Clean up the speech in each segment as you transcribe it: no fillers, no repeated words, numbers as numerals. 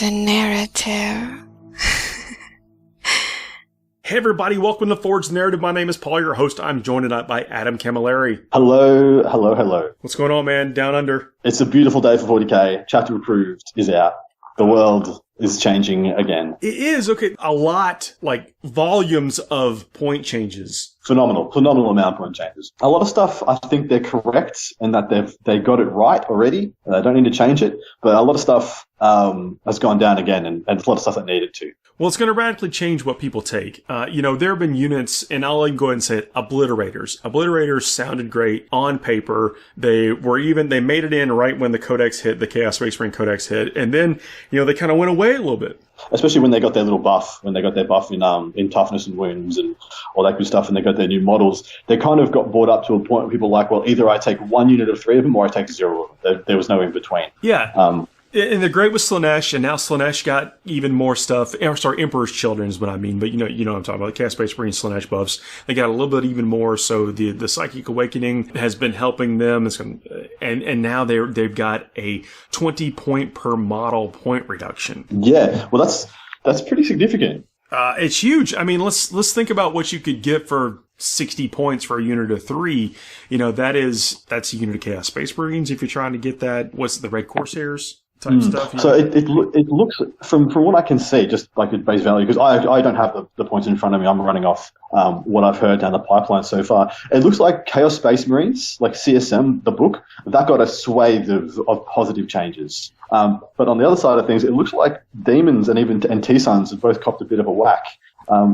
a narrative. Hey everybody, welcome to Forge Narrative. My name is Paul, your host. I'm joined tonight by Adam Camilleri. Hello, hello, hello. What's going on, man? Down under? It's a beautiful day for 40k. Chapter Approved is out. The world is changing again. It is, okay. A lot, like volumes of point changes. Phenomenal amount of point changes. A lot of stuff, I think they're correct and that they got it right already. They don't need to change it. But a lot of stuff has gone down again and a lot of stuff that needed to. Well, it's going to radically change what people take. There have been units, and I'll even go ahead and say it, Obliterators. Obliterators sounded great on paper. They made it in right when the Codex hit, the Chaos Space Marine Codex hit, and then, they kind of went away a little bit. Especially when they got their little buff, when they got their buff in toughness and wounds and all that good stuff, and they got their new models, they kind of got brought up to a point where people were like, well, either I take one unit of three of them or I take zero of them. There was no in between. Yeah. And they're great with Slaanesh, and now Slaanesh got even more stuff. Emperor's Children is what I mean, but you know what I'm talking about. The Chaos Space Marine Slaanesh buffs. They got a little bit even more, so the Psychic Awakening has been helping them. And now they've got a 20 point per model point reduction. Yeah, well that's pretty significant. It's huge. I mean, let's think about what you could get for 60 points for a unit of 3. That's a unit of Chaos Space Marines if you're trying to get that. What's the Red Corsairs? Type stuff, So it looks from what I can see, just like at base value, because I don't have the points in front of me. I'm running off what I've heard down the pipeline so far. It looks like Chaos Space Marines, like CSM, the book, that got a swathe of positive changes. But on the other side of things, it looks like Demons and T-Suns have both copped a bit of a whack,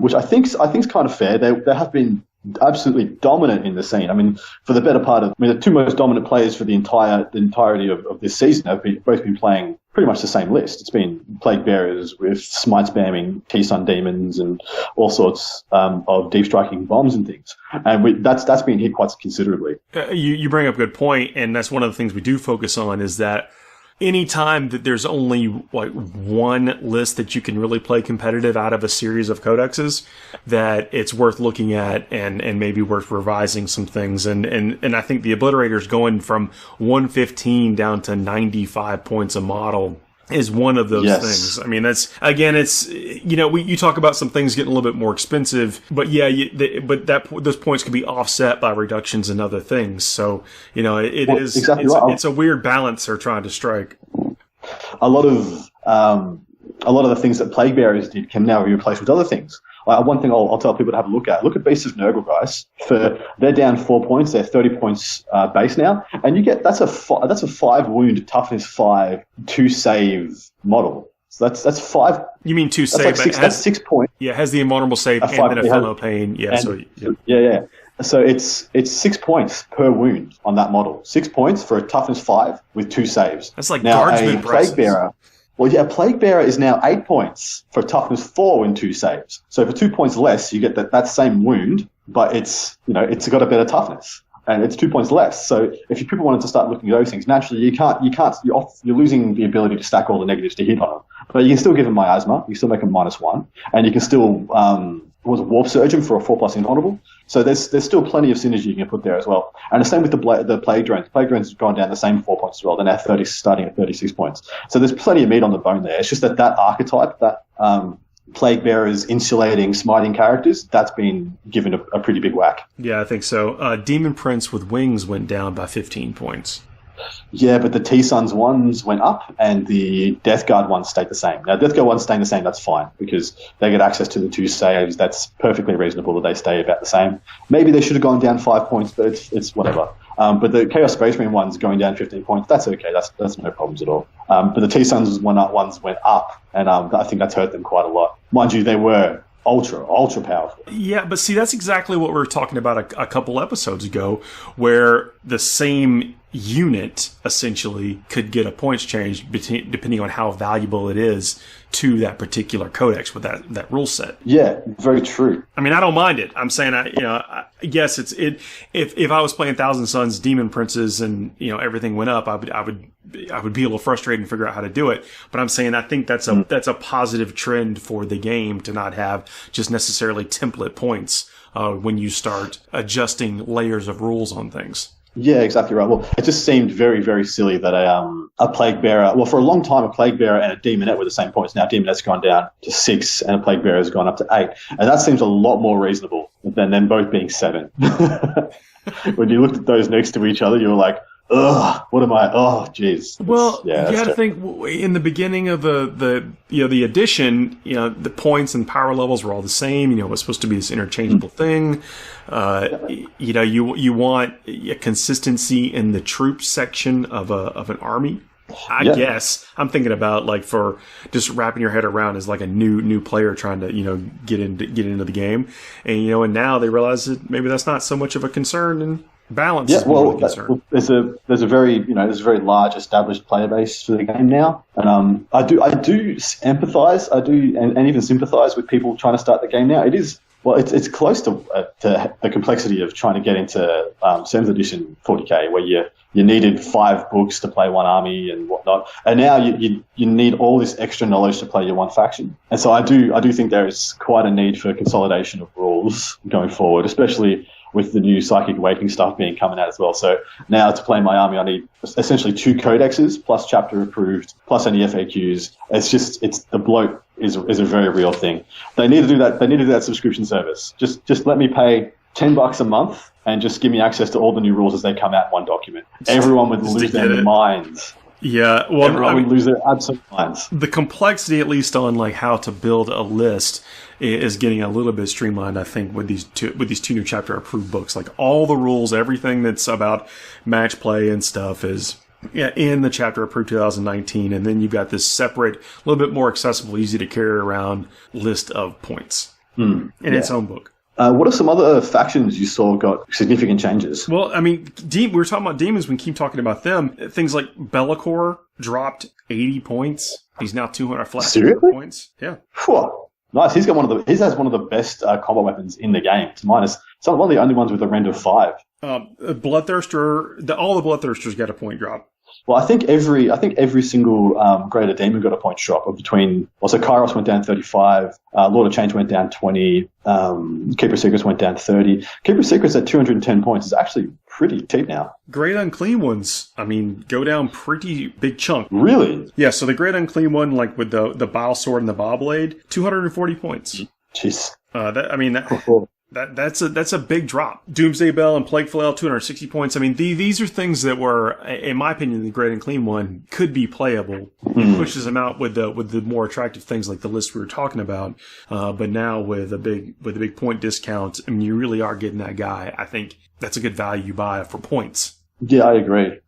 which I think's kind of fair. They have been absolutely dominant in the scene. I mean, for the better part of, the two most dominant players for the entirety of this season have both been playing pretty much the same list. It's been Plague Bearers with smite spamming T-Sun Demons and all sorts of deep striking bombs and things. And that's been hit quite considerably. You bring up a good point, and that's one of the things we do focus on is that anytime that there's only like one list that you can really play competitive out of a series of codexes, that it's worth looking at and maybe worth revising some things. And I think the Obliterators going from 115 down to 95 points a model is one of those things. I mean, that's, again, it's, you talk about some things getting a little bit more expensive, but those points can be offset by reductions in other things. So, it's a weird balance they're trying to strike. A lot of the things that Plague Bearers did can now be replaced with other things. One thing I'll tell people to have a look at. Look at Beasts of Nurgle, guys. They're down 4 points. They're 30 points base now, and you get that's a 5 wound, toughness 5, 2 save model. So that's 5. You mean 2 save? Like that's 6 points. Yeah, it has the invulnerable save and then a feel no pain. Yeah, yeah. So it's 6 points per wound on that model. 6 points for a toughness 5 with 2 saves. That's like guardsman Plague Bearer. Well, yeah, Plague Bearer is now 8 points for toughness 4 and 2 saves. So for 2 points less, you get that same wound, but it's got a better toughness, and it's 2 points less. So if people wanted to start looking at those things, naturally you're losing the ability to stack all the negatives to hit on them. But you can still give them miasma, you can still make them -1, and you can still Warp Surgeon for a 4+ invulnerable. So there's still plenty of synergy you can put there as well. And the same with the Plague Drones. Plague Drones have gone down the same 4 points as well. They're now starting at 36 points. So there's plenty of meat on the bone there. It's just that archetype, that Plague Bearers insulating, smiting characters, that's been given a pretty big whack. Yeah, I think so. Demon Prince with Wings went down by 15 points. Yeah, but the T-Suns ones went up and the Death Guard ones stayed the same. Now, Death Guard ones staying the same, that's fine, because they get access to the 2 saves. That's perfectly reasonable that they stay about the same. Maybe they should have gone down 5 points, but it's whatever. But the Chaos Space Marine ones going down 15 points, that's okay. That's no problems at all. But the T-Suns ones went up, and I think that's hurt them quite a lot. Mind you, they were ultra powerful. Yeah, but see, that's exactly what we were talking about a couple episodes ago, where the same unit essentially could get a points change depending on how valuable it is to that particular codex with that rule set. Yeah, very true. I mean, I don't mind it. I'm saying, yes, if I was playing Thousand Sons, Demon Princes, and everything went up, I would be a little frustrated and figure out how to do it. But I'm saying I think that's a positive trend for the game to not have just necessarily template points when you start adjusting layers of rules on things. Yeah, exactly right. Well, it just seemed very, very silly that a Plague Bearer, well, for a long time, a Plague Bearer and a Demonette were the same points. Now, Demonette's gone down to 6 and a Plague Bearer has gone up to 8. And that seems a lot more reasonable than them both being 7. When you looked at those next to each other, you were like, ugh, what am I? Oh, jeez. Well, you got to think in the beginning of the edition, the points and power levels were all the same. It was supposed to be this interchangeable thing. You want a consistency in the troop section of an army. I guess I'm thinking about like for just wrapping your head around as like a new player trying to get into the game, and now they realize that maybe that's not so much of a concern and balance. Yeah, well, there's a very large established player base for the game now, and I do empathise, and even sympathise with people trying to start the game now. It is. Well, it's close to the complexity of trying to get into 7th edition 40k, where you needed 5 books to play one army and whatnot, and now you need all this extra knowledge to play your one faction. And so I do think there is quite a need for consolidation of rules going forward, especially with the new Psychic Awakening stuff coming out as well. So now to play my army, I need essentially 2 codexes plus chapter approved plus any FAQs. It's the bloat is a very real thing. They need to do that. They need to do that subscription service. Just let me pay $10 a month and just give me access to all the new rules as they come out in one document. Everyone would lose their minds. Yeah, well, everyone would lose their absolute minds. The complexity, at least on like how to build a list, is getting a little bit streamlined. I think with these two new chapter approved books, like all the rules, everything that's about match play and stuff is in the chapter approved 2019, and then you've got this separate, a little bit more accessible, easy to carry around list of points in its own book. What are some other factions you saw got significant changes? Well, I mean, we were talking about demons. We keep talking about them. Things like Bellicor dropped 80 points. He's now 200 flat. Seriously? Points. Yeah. Whew. Nice. He has one of the best combat weapons in the game. It's one of the only ones with a rend of 5. Bloodthirster. All the Bloodthirsters got a point drop. Well, I think every single Greater Demon got a point drop of between. Also, Kairos went down 35. Lord of Change went down 20. Keeper Secrets went down 30. Keeper Secrets at 210 points is actually pretty cheap now. Great Unclean ones, I mean, go down pretty big chunk. Really? Yeah. So the Great Unclean one, like with the Bile Sword and the Baneblade, 240 points. Jeez. That's a big drop. Doomsday Bell and Plague Flail, 260 points. I mean, these are things that were, in my opinion, the Great and Clean one could be playable. It pushes them out with the more attractive things like the list we were talking about. But now with a big point discount, I mean, you really are getting that guy. I think that's a good value you buy for points. Yeah, I agree.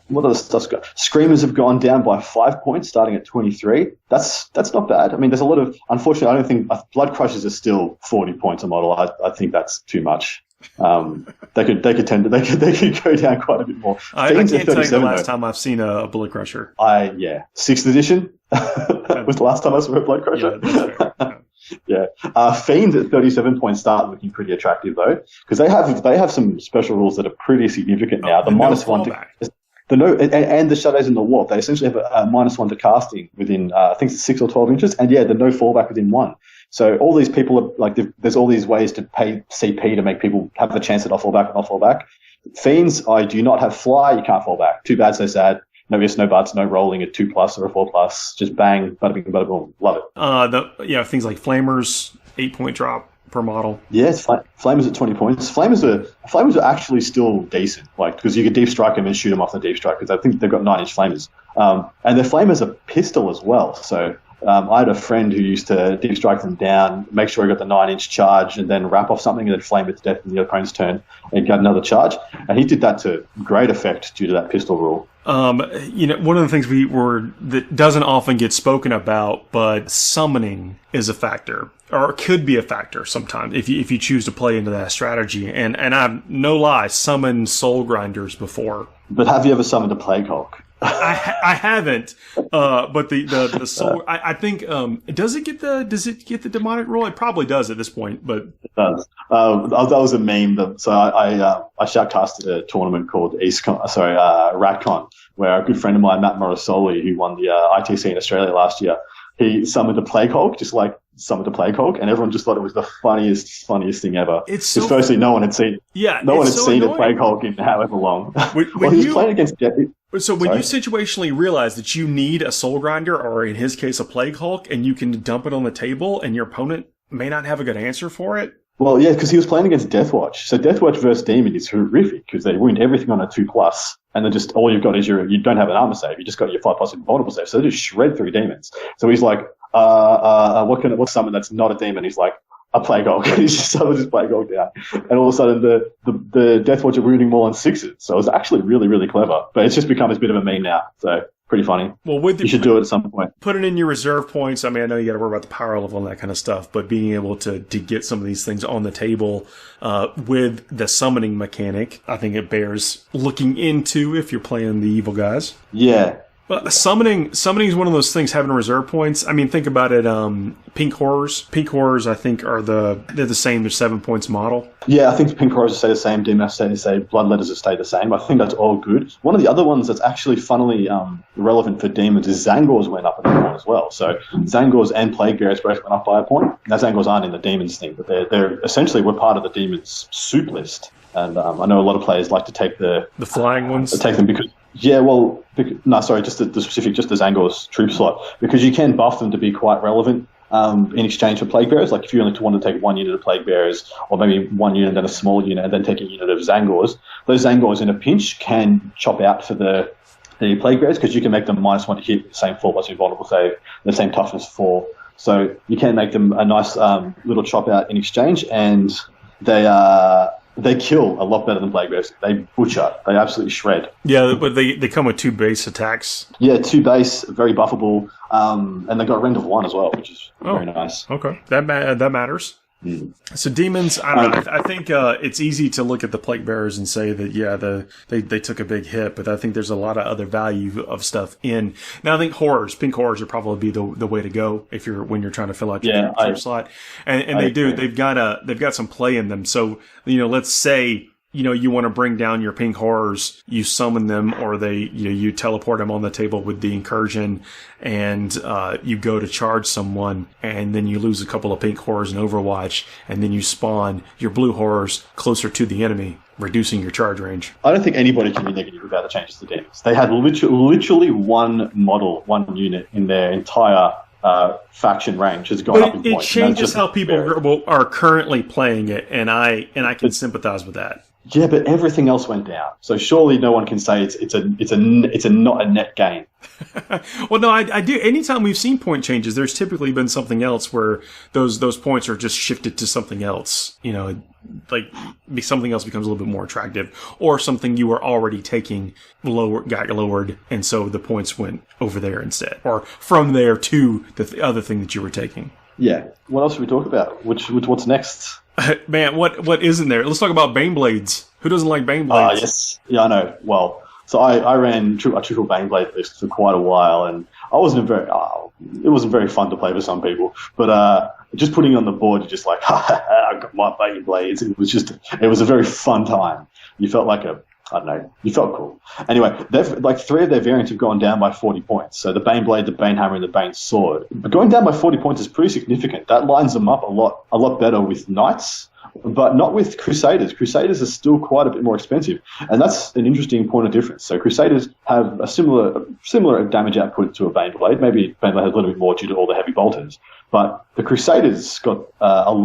What other stuff's got? Screamers have gone down by 5 points, starting at 23. That's not bad. I mean, there's a lot of. Unfortunately, I don't think Blood Crushers are still 40 points a model. I think that's too much. They could go down quite a bit more. I can't tell you the last time I've seen a Blood Crusher. 6th edition was the last time I saw a Blood Crusher. Yeah, that's fair. Yeah. Fiends at 37 points start looking pretty attractive though, because they have some special rules that are pretty significant now. The -1 and the Shadows in the Warp, they essentially have a -1 to casting within, I think it's 6 or 12 inches, and the no fallback within 1. So all these people are like, there's all these ways to pay CP to make people have the chance to not fall back and not fall back. Fiends, I do not have fly, you can't fall back. Too bad, so sad. No ifs, no buts, no rolling at 2+ or a 4+. Just bang, bada bing, bada boom. Love it. Things like Flamers, 8-point drop per model. Yeah, Flamers at 20 points. Flamers are actually still decent, like, because you could deep strike them and shoot them off the deep strike, because I think they've got 9-inch Flamers. And their Flamers are pistol as well. So I had a friend who used to deep strike them down, make sure he got the 9-inch charge, and then wrap off something and then flame it to death in the opponent's turn and get another charge. And he did that to great effect due to that pistol rule. One of the things that doesn't often get spoken about, but summoning is a factor, or could be a factor sometimes if you choose to play into that strategy. And I've no lie, summoned Soul Grinders before. But have you ever summoned a Plague Hulk? I haven't, but the soul. I think does it get the demonic roll? It probably does at this point, but it does. That was a meme. So I shoutcasted a tournament called RatCon, where a good friend of mine, Matt Morrisoli, who won the ITC in Australia last year, he summoned a Plague Hulk, just like summoned a Plague Hulk, and everyone just thought it was the funniest thing ever. It's so firstly, no one had seen annoying. a Plague Hulk in however long. When he was playing against. So when you situationally realize that you need a Soul Grinder, or in his case, a Plague Hulk, and you can dump it on the table, and your opponent may not have a good answer for it. Well, yeah, because he was playing against Deathwatch. So Deathwatch versus Demon is horrific because they wound everything on a 2+, and then just all you've got is you don't have an armor save. You just got your 5+ invulnerable save. So they just shred through demons. So he's like, what's someone that's not a demon? He's like, a Plague Hulk. He's just summoned his Plague Hulk down. And all of a sudden the Deathwatch are wounding more on 6s. So it was actually really, really clever. But it's just become a bit of a meme now. So pretty funny. Well, you should do it at some point. Put it in your reserve points. I mean, I know you got to worry about the power level and that kind of stuff, but being able to get some of these things on the table with the summoning mechanic, I think it bears looking into if you're playing the evil guys. Yeah. But summoning is one of those things, having reserve points. I mean, think about it. Pink Horrors. Pink Horrors, I think, they're the same. They're 7 points model. Yeah, I think Pink Horrors stay the same. DMF stay the same. Bloodletters have stayed the same. I think that's all good. One of the other ones that's actually funnily relevant for demons is Zangors went up a point as well. So Zangors and Plague Bearers both went up by a point. Now Zangors aren't in the demons thing, but they're essentially were part of the demons soup list. And I know a lot of players like to take the flying ones. Take them because. Yeah, well, just the specific, just the Zangor's troop slot, because you can buff them to be quite relevant in exchange for Plague Bearers. Like if you only want to take 1 unit of Plague Bearers, or maybe 1 unit and then a small unit, and then take a unit of Zangors, those Zangors in a pinch can chop out for the Plague Bearers, because you can make them -1 to hit, the same 4+ invulnerable save, the same toughness 4. So you can make them a nice little chop out in exchange, and they kill a lot better than Plague Bearers. They butcher. They absolutely shred. Yeah, but they come with 2 base attacks. Yeah, 2 base, very buffable, and they got a rend of 1 as well, which is very nice. Okay, that matters. Mm. So demons, I don't know. I think it's easy to look at the Plague Bearers and say that they took a big hit, but I think there's a lot of other value of stuff in. Now I think Pink Horrors would probably be the way to go when you're trying to fill out your slot, and they've got some play in them. So let's say. You want to bring down your Pink Horrors, you summon them, or you teleport them on the table with the incursion, and you go to charge someone, and then you lose a couple of Pink Horrors in Overwatch, and then you spawn your Blue Horrors closer to the enemy, reducing your charge range. I don't think anybody can be negative about the changes to demons. They had literally one unit in their entire faction range has gone up in points. It changes how people are currently playing it, and I can sympathize with that. Yeah, but everything else went down. So surely no one can say it's not a net gain. Well, no, I do. Anytime we've seen point changes, there's typically been something else where those points are just shifted to something else. Like something else becomes a little bit more attractive, or something you were already taking got lowered, and so the points went over there instead, or from there to the other thing that you were taking. Yeah. What else should we talk about? What's next? Man, what isn't there? Let's talk about Baneblades. Who doesn't like Baneblades? Yes. Yeah, I know. Well, so I ran a triple Baneblade list for quite a while, and it wasn't very fun to play for some people. But just putting it on the board, you're just like, I got my Baneblades. It was a very fun time. You felt like you felt cool. Anyway, 3 of their variants have gone down by 40 points. So the Baneblade, the Banehammer, and the Bane Sword. But going down by 40 points is pretty significant. That lines them up a lot better with Knights, but not with Crusaders. Crusaders are still quite a bit more expensive, and that's an interesting point of difference. So Crusaders have a similar damage output to a Baneblade. Maybe Baneblade has a little bit more due to all the heavy bolters, but the Crusaders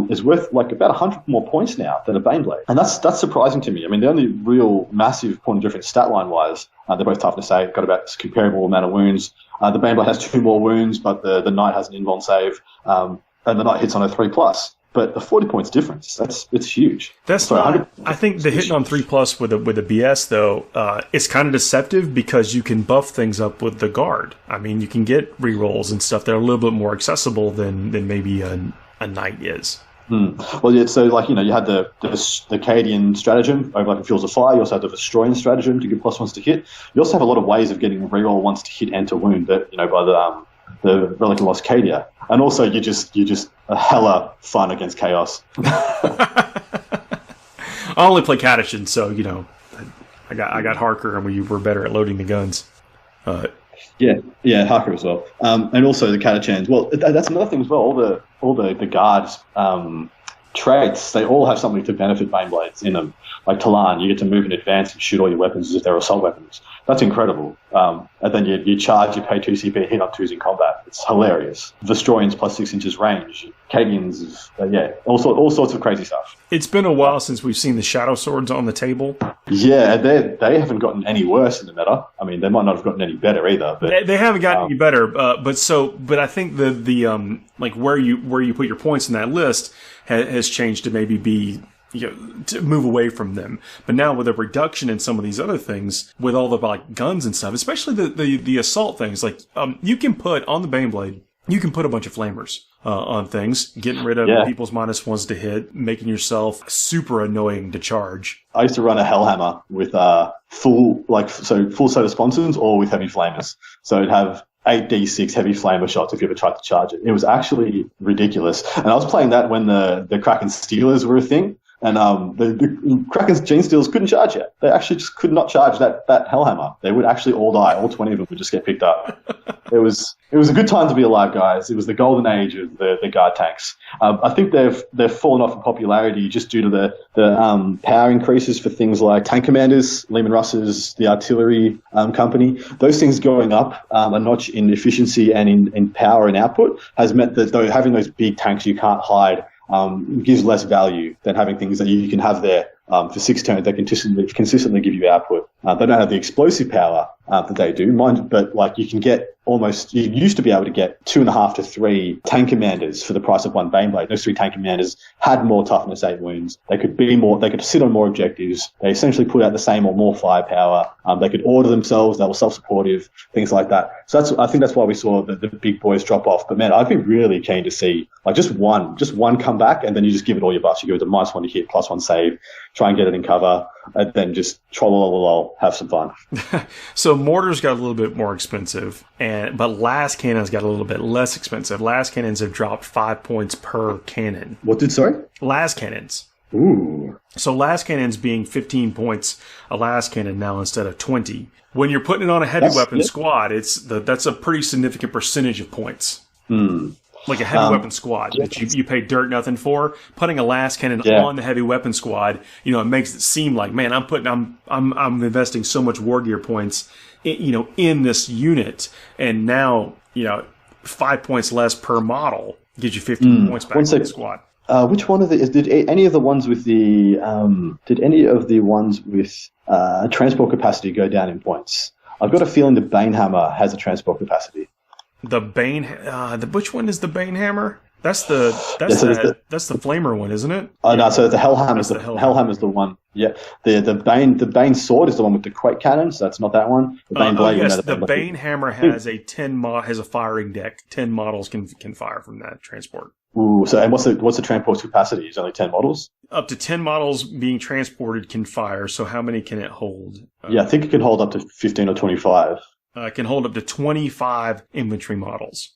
is worth like about 100 more points now than a Baneblade, and that's surprising to me. I mean, the only real massive point of difference stat line wise, they're both tough to say. Got about a comparable amount of wounds. The Baneblade has 2 more wounds, but the Knight has an invuln save, and the Knight hits on a 3+. But the 40 points difference, it's huge. I think the hitting on 3+ with a BS though, it's kind of deceptive because you can buff things up with the guard. I mean, you can get rerolls and stuff that are a little bit more accessible than maybe a Knight is. Well, yeah. So you had the Cadian stratagem, Overlap and Fuels of Fire. You also had the Destroying stratagem to get +1s to hit. You also have a lot of ways of getting reroll ones to hit and to wound. That by the Relic of Lost Cadia. And also, you're just a hella fun against Chaos. I only play Castellan, so I got Harker, and we were better at loading the guns. Yeah, Harker as well. And also the Catachans. Well, that's another thing as well. All the guards traits, they all have something to benefit Baneblades in them. Like Talan, you get to move in advance and shoot all your weapons as if they're assault weapons. That's incredible. And then you charge, you pay 2 CP, hit on 2s in combat. It's hilarious. Vestorians plus 6 inches range. Kagians, all sorts of crazy stuff. It's been a while since we've seen the Shadow Swords on the table. Yeah, they haven't gotten any worse in the meta. I mean, they might not have gotten any better either. But they haven't gotten any better. But I think the like where you put your points in that list has changed to maybe be, to move away from them. But now with a reduction in some of these other things, with all the like guns and stuff, especially the assault things, like you can put on the Baneblade, you can put a bunch of flamers on things, getting rid of people's -1s to hit, making yourself super annoying to charge. I used to run a Hellhammer with full set of sponsons or with heavy flamers. So it'd have 8d6 heavy flamer shots if you ever tried to charge it. It was actually ridiculous. And I was playing that when the Kraken Steelers were a thing. And the Kraken's Gene Steelers couldn't charge it. They actually just could not charge that Hellhammer. They would actually all die. All 20 of them would just get picked up. It was a good time to be alive, guys. It was the golden age of the guard tanks. I think they've fallen off in popularity just due to the power increases for things like tank commanders, Lehman Russes, the artillery company. Those things going up a notch in efficiency and in power and output has meant that having those big tanks you can't hide gives less value than having things that you can have there for 6 turns that consistently give you output. They don't have the explosive power that they do, but like you used to be able to get 2.5 to 3 tank commanders for the price of 1 Baneblade. Those 3 tank commanders had more toughness 8 wounds. They could sit on more objectives. They essentially put out the same or more firepower. They could order themselves. They were self-supportive, things like that. So I think that's why we saw the big boys drop off. But man, I'd be really keen to see like just one come back, and then you just give it all your buffs. You give it a -1 to hit, +1 save, try and get it in cover, and then just troll, have some fun. So mortars got a little bit more expensive, but las cannons got a little bit less expensive. Las cannons have dropped 5 points per cannon. What did, sorry? Las cannons. Ooh. So las cannons being 15 points a las cannon now instead of 20. When you're putting it on a heavy weapon squad, that's a pretty significant percentage of points. Like a heavy weapon squad that you pay dirt nothing for. Putting a las cannon on the heavy weapon squad, it makes it seem like, man, I'm investing so much war gear points, in this unit, and now 5 points less per model gives you 15 points back to the squad. Which one of did any of the ones with the transport capacity go down in points? I've got a feeling the Banehammer has a transport capacity. The Bane, which one is the Banehammer? That's the flamer one, isn't it? Oh no, so the Hellhammer's Hellhammer's the one. Yeah, the Bane sword is the one with the quake cannon, so that's not that one. The Bane blade. Yes, the Banehammer has has a firing deck. 10 models can fire from that transport. Ooh, so and what's the transport capacity? Is it only 10 models? Up to 10 models being transported can fire. So how many can it hold? I think it can hold up to 15 or 25. Can hold up to 25 infantry models.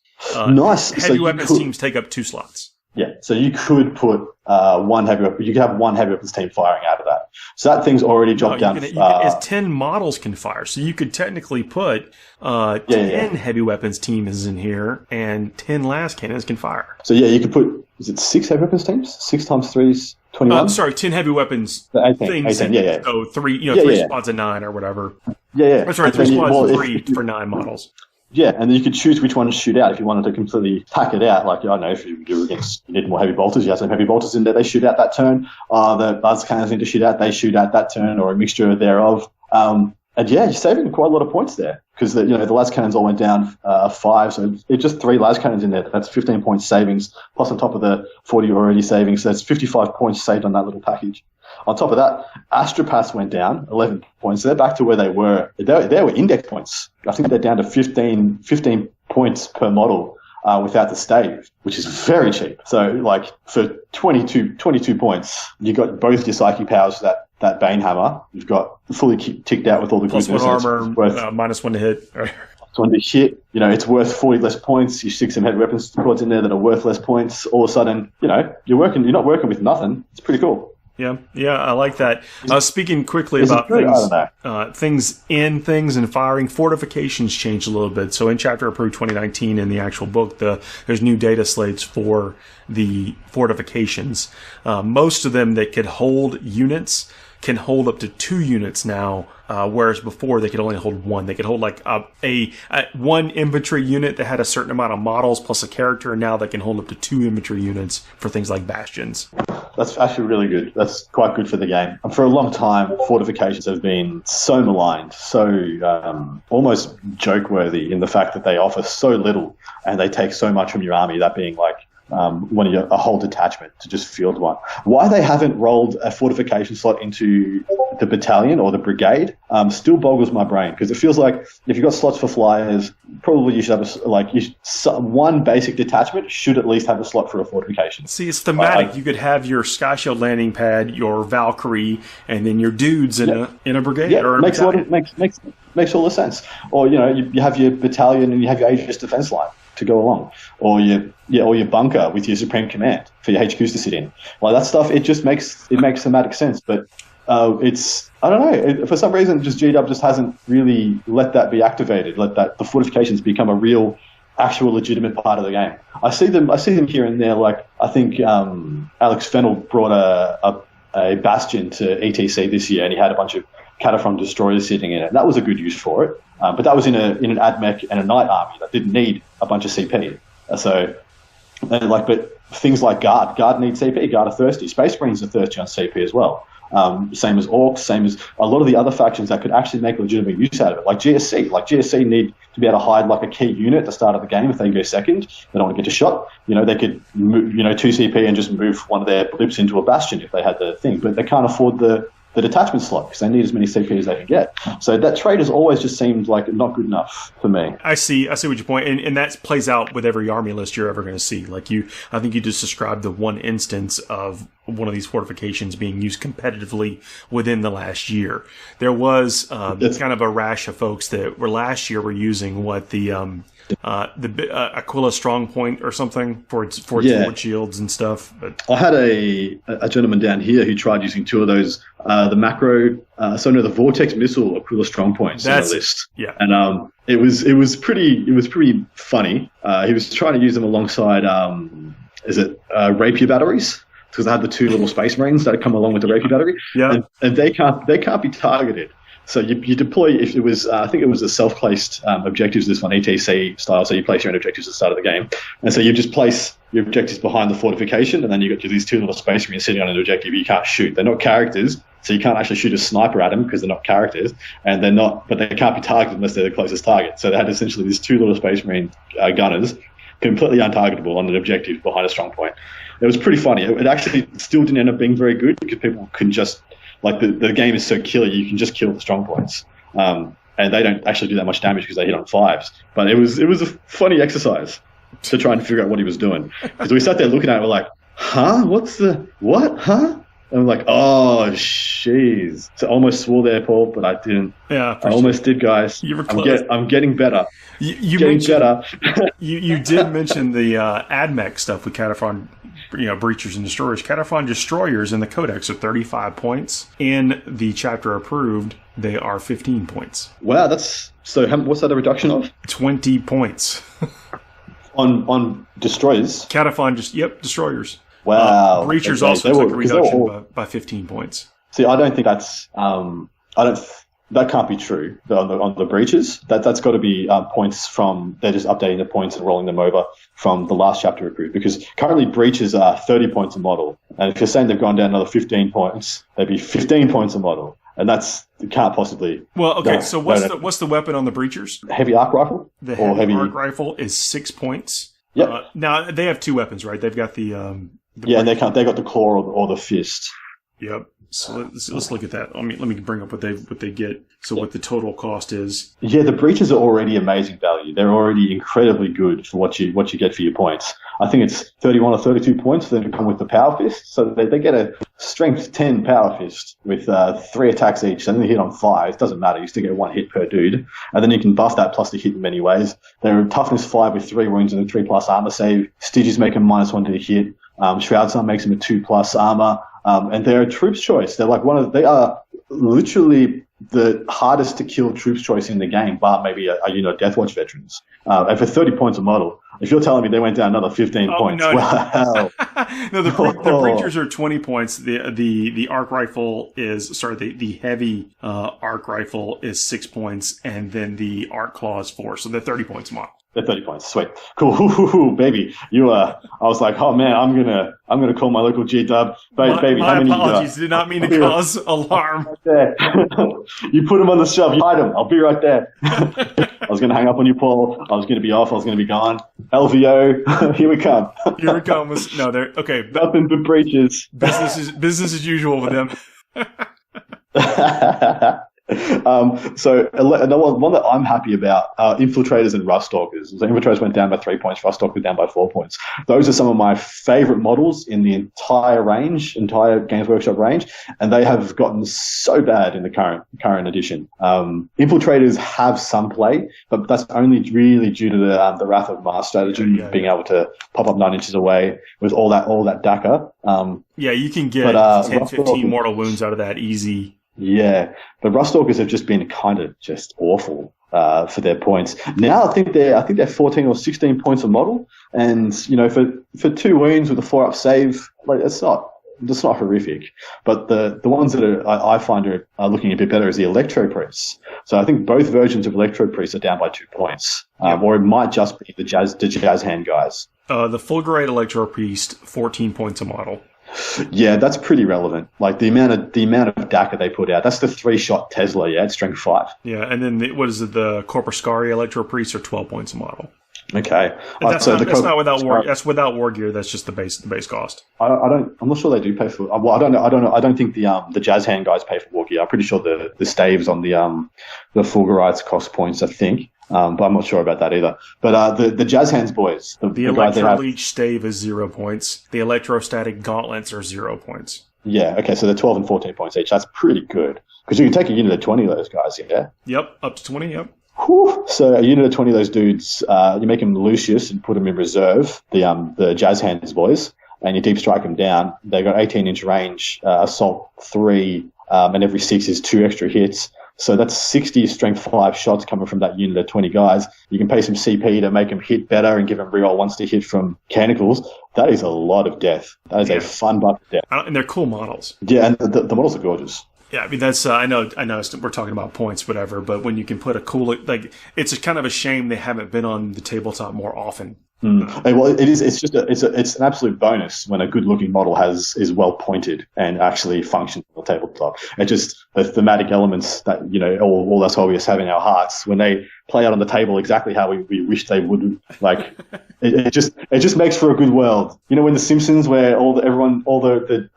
Nice. Heavy weapons teams take up 2 slots. Yeah, so you could put one heavy weapon. You could have one heavy weapons team firing out of that. So that thing's already dropped down. As 10 models can fire, so you could technically put 10 heavy weapons teams in here, and 10 las cannons can fire. So you could put. Is it 6 heavy weapons teams? 6 times 3 is 21. 10 heavy weapons 18, things. 18, So 3 squads of 9 or whatever. Yeah. That's right. 3 squads of 3 for 9 models. Yeah, and then you could choose which one to shoot out if you wanted to completely pack it out. Like, I don't know, if you need more heavy bolters, you have some heavy bolters in there, they shoot out that turn. The buzz cannons need to shoot out, they shoot out that turn, or a mixture thereof. And you're saving quite a lot of points there, because the las cannons all went down 5, so it's just 3 las cannons in there. That's 15 points savings, plus on top of the 40 already saving, so that's 55 points saved on that little package. On top of that, Astra Pass went down 11 points. So they're back to where they were. They were index points. I think they're down to 15 points per model without the stave, which is very cheap. So, like, for 22 points, you got both your psychic powers for that Banehammer. You've got fully ticked out with all the plus goodness. Plus 1 armor, -1 to hit. On the hit, it's worth 40 less points. You stick some heavy weapons squads in there that are worth less points. All of a sudden, you're not working with nothing. It's pretty cool. Yeah, I like that. Speaking quickly Is it about good? I don't know. things in things and firing, fortifications changed a little bit. So in Chapter Approved 2019 in the actual book, there's new data slates for the fortifications. Most of them that could hold units can hold up to 2 units now, whereas before they could only hold 1. They could hold like a one infantry unit that had a certain amount of models plus a character, and now they can hold up to 2 infantry units for things like bastions. That's actually really good. That's quite good for the game. And for a long time, fortifications have been so maligned, so almost joke-worthy in the fact that they offer so little and they take so much from your army, that being like a whole detachment to just field one. Why they haven't rolled a fortification slot into the battalion or the brigade still boggles my brain, because it feels like if you've got slots for flyers, probably you should have one basic detachment should at least have a slot for a fortification. See, it's thematic. You could have your Sky Shield landing pad, your Valkyrie, and then your dudes in a brigade or a battalion. Makes all the sense. Or you have your battalion and you have your Aegis defense line to go along, or your bunker with your Supreme Command for your HQs to sit in. Like that stuff, it just makes thematic sense. But it's, I don't know, for some reason, just GW just hasn't really let that be activated. Let the fortifications become a real, actual, legitimate part of the game. I see them here and there. Like I think Alex Fennell brought a bastion to ETC this year, and he had a bunch of Cataphrone destroyers sitting in it. That was a good use for it. But that was in an AdMech and a Knight army that didn't need a bunch of CP. But things like Guard need CP. Guard are thirsty. Space Marines are thirsty on CP as well. Same as Orcs, same as a lot of the other factions that could actually make legitimate use out of it, like GSC. Like GSC need to be able to hide like a key unit at the start of the game if they go second. They don't want to get a shot. They could move, 2 CP and just move one of their blips into a bastion if they had the thing. But they can't afford the detachment slot because they need as many CP as they can get. So that trade has always just seemed like not good enough for me. I see what your point, and that plays out with every army list you're ever going to see. Like I think you just described the one instance of one of these fortifications being used competitively within the last year. There was kind of a rash of folks that last year were using the Aquila Strong Point or something for its sword shields and stuff. But I had a gentleman down here who tried using 2 of those, the Vortex Missile Aquila Strong Points on the list. Yeah. And it was pretty funny. He was trying to use them alongside rapier batteries, because they had the 2 little Space Marines that come along with the rapier battery. Yeah. And they can't be targeted. So you deploy, if it was, I think it was a self-placed objectives, this one, ETC style, so you place your own objectives at the start of the game. And so you just place your objectives behind the fortification, and then you got these 2 little Space Marines sitting on an objective you can't shoot. They're not characters, so you can't actually shoot a sniper at them because they're not characters, and but they can't be targeted unless they're the closest target. So they had essentially these 2 little Space Marine gunners, completely untargetable on an objective behind a strong point. It was pretty funny. It actually still didn't end up being very good because people can just... the game is so killer, you can just kill the strong points, and they don't actually do that much damage because they hit on 5s. But it was a funny exercise to try and figure out what he was doing, because we sat there looking at it, we're like, huh? And I'm like, oh, jeez. So I almost swore there, Paul, but I didn't. Yeah, I almost did, guys. You were close. I'm getting better. You did mention the AdMech stuff with Cataphrone, breachers and destroyers. Cataphrone destroyers in the Codex are 35 points. In the chapter approved, they are 15 points. Wow, what's that a reduction of? 20 points. on destroyers? Cataphrone, destroyers. Wow. Breachers also took a reduction by 15 points. See, I don't think that's... that can't be true on the breaches. That's got to be points from... They're just updating the points and rolling them over from the last chapter approved, because currently breaches are 30 points a model. And if you're saying they've gone down another 15 points, they'd be 15 points a model. And it can't possibly... Well, okay, so what's the weapon on the breachers? Heavy arc rifle? The heavy arc rifle is 6 points. Yep. Now, they have 2 weapons, right? They've got the and they got the claw or the fist. Yep. So let's look at that. Let me bring up what they get. So what the total cost is. Yeah, the breaches are already amazing value. They're already incredibly good for what you get for your points. I think it's 31 or 32 points for them to come with the power fist. So they get a strength 10 power fist with 3 attacks each. And then they hit on 5. It doesn't matter. You still get 1 hit per dude. And then you can buff that plus the hit in many ways. They're toughness 5 with 3 wounds and a 3+ armor save. Styges make them -1 to the hit. Shroud Sun makes him a 2+ armor. and they're a troops choice. They're like they are literally the hardest to kill troops choice in the game, bar maybe a unit of Deathwatch veterans. And for 30 points a model, if you're telling me they went down another 15 points, no, wow. No, the preachers are 20 points. The arc rifle the heavy arc rifle is 6 points, and then the arc claw is 4, so they're 30 points a model. They're 30 points. Sweet. Cool. Baby. I was like, oh man, I'm gonna call my local G-Dub. Baby, my how many apologies. Did not mean to cause alarm. Right there. You put them on the shelf, you hide them. I'll be right there. I was gonna hang up on you, Paul. I was gonna be off. I was gonna be gone. LVO, here we come. Here we come. No, they're okay. Nothing but breaches. Business as usual with them. So one that I'm happy about, Infiltrators and Ruststalkers. So Infiltrators went down by 3 points, Ruststalkers down by 4 points. Those are some of my favorite models in the entire Games Workshop range, and they have gotten so bad in the current edition. Infiltrators have some play, but that's only really due to the Wrath of Mars strategy, being able to pop up 9 inches away with all that DACA. You can get 10, 15 mortal wounds out of that easy. Yeah, the Ruststalkers have just been kind of just awful for their points. Now I think they're 14 or 16 points a model, and for 2 wounds with a 4-up save, like it's not horrific. But the ones that I find are looking a bit better is the Electro-Priests. So I think both versions of Electro-Priests are down by 2 points, or it might just be the jazz hand guys. The Fulgurate Electro-Priest, 14 points a model. Yeah, that's pretty relevant. Like the amount of DACA they put out. That's the 3-shot Tesla, at strength 5. Yeah, and then the Corpuscari Electro-Priests are 12 points a model. Okay. That's not without war. That's without war gear. That's just the base cost. I'm not sure they do pay for. Well, I don't know. I don't think the jazz hand guys pay for war gear. I'm pretty sure the staves on the Fulgurites cost points, I think. But I'm not sure about that either. But the Jazz Hands boys. The Electro-Leech stave is 0 points. The Electrostatic gauntlets are 0 points. Yeah, okay, so they're 12 and 14 points each. That's pretty good. Because you can take a unit of 20 of those guys, yeah? Yep, up to 20, yep. Whew. So a unit of 20 of those dudes, you make them Lucius and put them in reserve, the Jazz Hands boys, and you deep strike them down. They've got 18-inch range, assault 3, and every 6 is 2 extra hits. So that's 60 strength 5 shots coming from that unit of 20 guys. You can pay some CP to make them hit better and give them reroll once to hit from Canicles. That is a lot of death. That is a fun bucket of death. And they're cool models. Yeah, and the models are gorgeous. Yeah, I mean, that's, I know we're talking about points, whatever, but when you can put a cool, like, it's kind of a shame they haven't been on the tabletop more often. Well, it is. It's just it's an absolute bonus when a good-looking model is well pointed and actually functions on the tabletop. It just the thematic elements that all us hobbyists have in our hearts when they play out on the table exactly how we wish they would. Like it just makes for a good world. In The Simpsons, where all the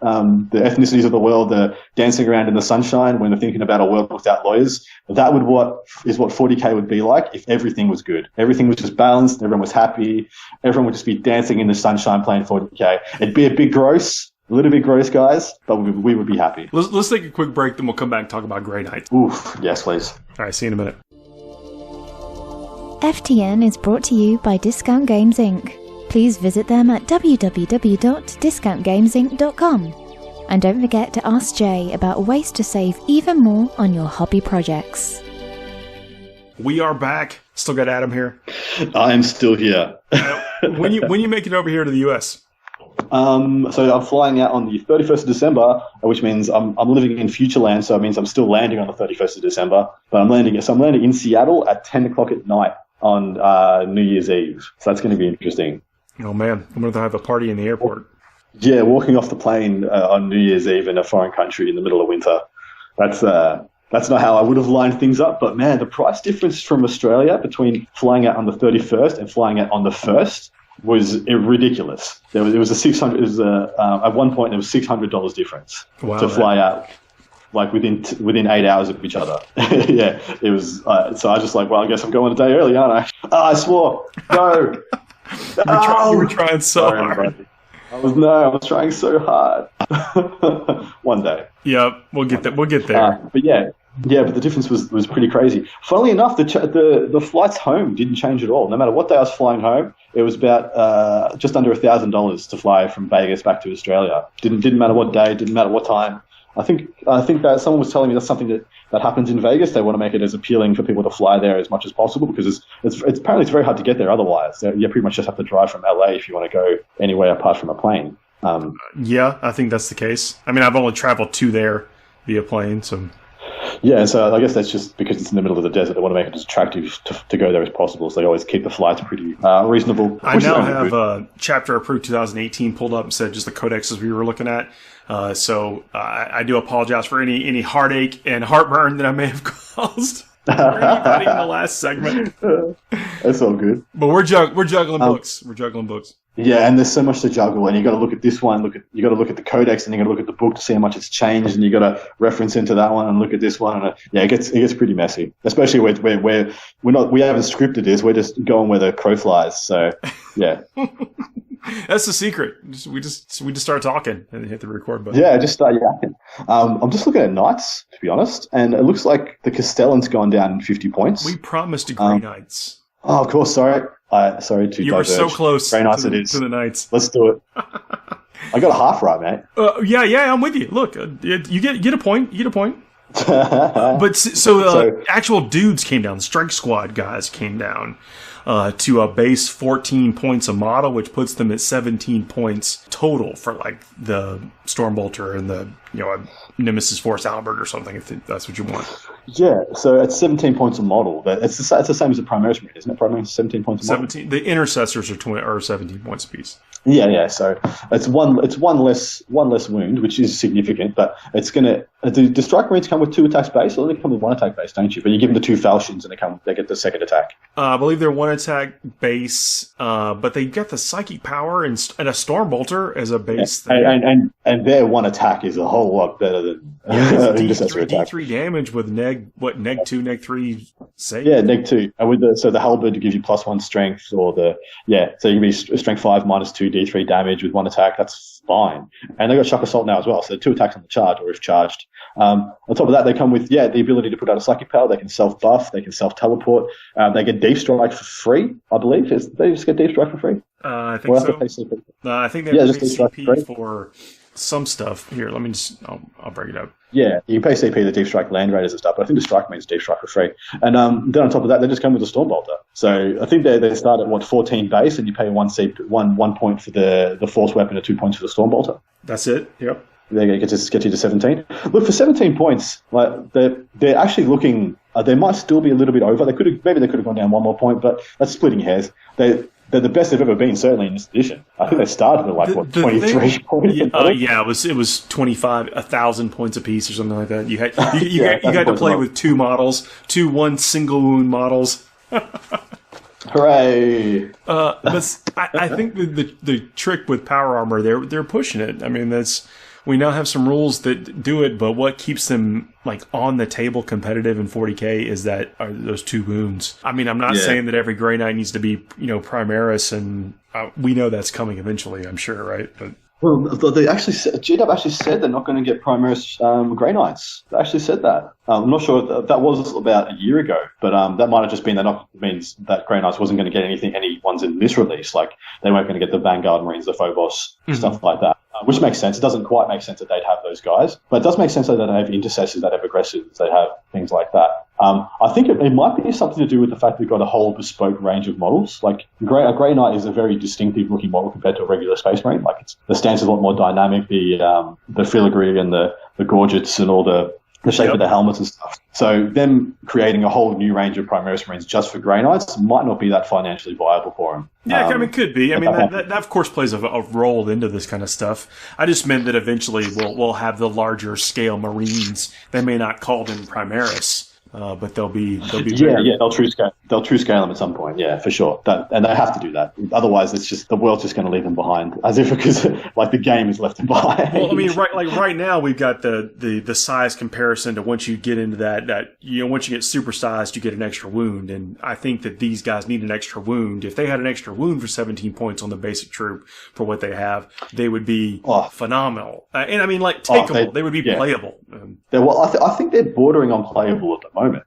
ethnicities of the world are dancing around in the sunshine when they're thinking about a world without lawyers. That what 40k would be like if everything was good. Everything was just balanced. Everyone was happy. Everyone would just be dancing in the sunshine playing 40k. It'd be a bit gross, a little bit gross, guys, but we would be happy. Let's take a quick break, then we'll come back and talk about Grey Knight. Oof, yes, please. All right, see you in a minute. FTN is brought to you by Discount Games Inc. Please visit them at www.discountgamesinc.com. And don't forget to ask Jay about ways to save even more on your hobby projects. We are back. Still got Adam here. I'm still here. When you make it over here to the US? So I'm flying out on the 31st of December, which means I'm living in Futureland, so it means I'm still landing on the 31st of December. But I'm landing in Seattle at 10 o'clock at night on New Year's Eve. So that's going to be interesting. Oh man, I'm going to have a party in the airport. Yeah, walking off the plane on New Year's Eve in a foreign country in the middle of winter. That's not how I would have lined things up, but man, the price difference from Australia between flying out on the 31st and flying out on the 1st was ridiculous. At one point, there was $600 difference to fly out, like within 8 hours of each other. Yeah, it was. So I was just like, well, I guess I'm going a day early, aren't I? I swore. No. You were trying so hard. I was trying so hard. One day. Yeah, we'll get there. But yeah, Yeah, but the difference was pretty crazy. Funnily enough, the flights home didn't change at all. No matter what day I was flying home, it was about just under $1,000 to fly from Vegas back to Australia. Didn't matter what day, didn't matter what time. I think that someone was telling me that's something that happens in Vegas. They want to make it as appealing for people to fly there as much as possible because it's apparently it's very hard to get there otherwise. You pretty much just have to drive from LA if you want to go anywhere apart from a plane. Yeah, I think that's the case. I mean, I've only traveled to there via plane, so... Yeah, so I guess that's just because it's in the middle of the desert. They want to make it as attractive to go there as possible, so they always keep the flights pretty reasonable. I now have Chapter Approved 2018 pulled up and said just the codexes we were looking at. So I do apologize for any heartache and heartburn that I may have caused for anybody in the last segment. That's all good. But we're juggling books. We're juggling books. Yeah, and there's so much to juggle, and you got to look at this one. You got to look at the codex, and you got to look at the book to see how much it's changed, and you got to reference into that one and look at this one. And it gets pretty messy, especially where we haven't scripted this. We're just going where the crow flies. So yeah, that's the secret. We just start talking and hit the record button. Yeah, just start yakking. I'm just looking at knights, to be honest, and it looks like the Castellan's gone down 50 points. We promised to Grey Knights. Oh, of course. Sorry to diverge. You were so close Grey Knights to the Knights. Let's do it. I got a half right, mate. Yeah, I'm with you. Look, you get a point. You get a point. But so actual dudes came down. Strike Squad guys came down to a base 14 points a model, which puts them at 17 points total for like the Stormbolter and the Nemesis Force Albert or something, if that's what you want. Yeah, so it's 17 points a model. It's the same as the Primaris Marine, isn't it? Primaris 17 points a model. 17. The Intercessors are 17 points apiece. Yeah. So it's one less wound, which is significant. But it's gonna. The Strike Marines come with 2 attacks base, or they come with 1 attack base, don't you? But you give them the 2 falchions, and they get the second attack. I believe they're 1 attack base, but they get the psychic power and a Stormbolter as a base. Yeah, and their 1 attack is a whole lot better than Intercessor attack. D3 damage with neg 2, neg 3 save. Yeah, neg 2. And with the halberd gives you +1 strength, so you can be strength 5 -2 D3 damage with 1 attack. That's fine. And they got Shock Assault now as well, so 2 attacks on the charge or if charged. On top of that, they come with the ability to put out a psychic power. They can self-buff. They can self-teleport. They get Deep Strike for free, I believe. They just get Deep Strike for free? I think so. I think they have to pay CP for some stuff. Here, let me just... I'll bring it up. Yeah, you can pay CP the Deep Strike Land Raiders and stuff, but I think the Strike means Deep Strike for free. And then on top of that, they just come with a Stormbolter. So I think they start at 14 base, and you pay 1 point for the Force Weapon and 2 points for the Stormbolter. That's it. Yep. They get you to 17. Look, for 17 points, like they're actually looking. They might still be a little bit over. They could have gone down 1 more point, but that's splitting hairs. They're the best they've ever been, certainly in this edition. I think they started at 23 points. It was 25, 1,000 points apiece or something like that. You had to play with 2 models, 2 1 single wound models. Hooray! But I think the trick with power armor, they're pushing it. I mean, we now have some rules that do it, but what keeps them like on the table competitive in 40k is are those 2 wounds. I mean, I'm not saying that every Grey Knight needs to be Primaris, and we know that's coming eventually, I'm sure, right? But well, they actually GW actually said they're not going to get Primaris Grey Knights. They actually said that. I'm not sure that was about a year ago, but that might have just been means that Grey Knights wasn't going to get any ones in this release. Like they weren't going to get the Vanguard Marines, the Phobos, stuff like that. Which makes sense. It doesn't quite make sense that they'd have those guys, but it does make sense that they have intercessors, that have aggressives, they have things like that. I think it might be something to do with the fact we've got a whole bespoke range of models. Like a Grey Knight is a very distinctive looking model compared to a regular Space Marine. Like the stance is a lot more dynamic, the filigree and the gorgets and all the shape of the helmets and stuff. So them creating a whole new range of Primaris Marines just for Grey Knights might not be that financially viable for them. Yeah, I mean, it could be. I mean, that of course plays a role into this kind of stuff. I just meant that eventually we'll have the larger scale Marines. They may not call them Primaris, but they'll be they'll true scale them at some point, for sure. And they have to do that. Otherwise, it's just the world's just going to leave them behind, as if because like the game has left them behind. Well, I mean, right now we've got the size comparison to once you get into that once you get supersized, you get an extra wound, and I think that these guys need an extra wound. If they had an extra wound for 17 points on the basic troop for what they have, they would be phenomenal. And I mean, like takeable, they would be playable. I think they're bordering on playable at the moment.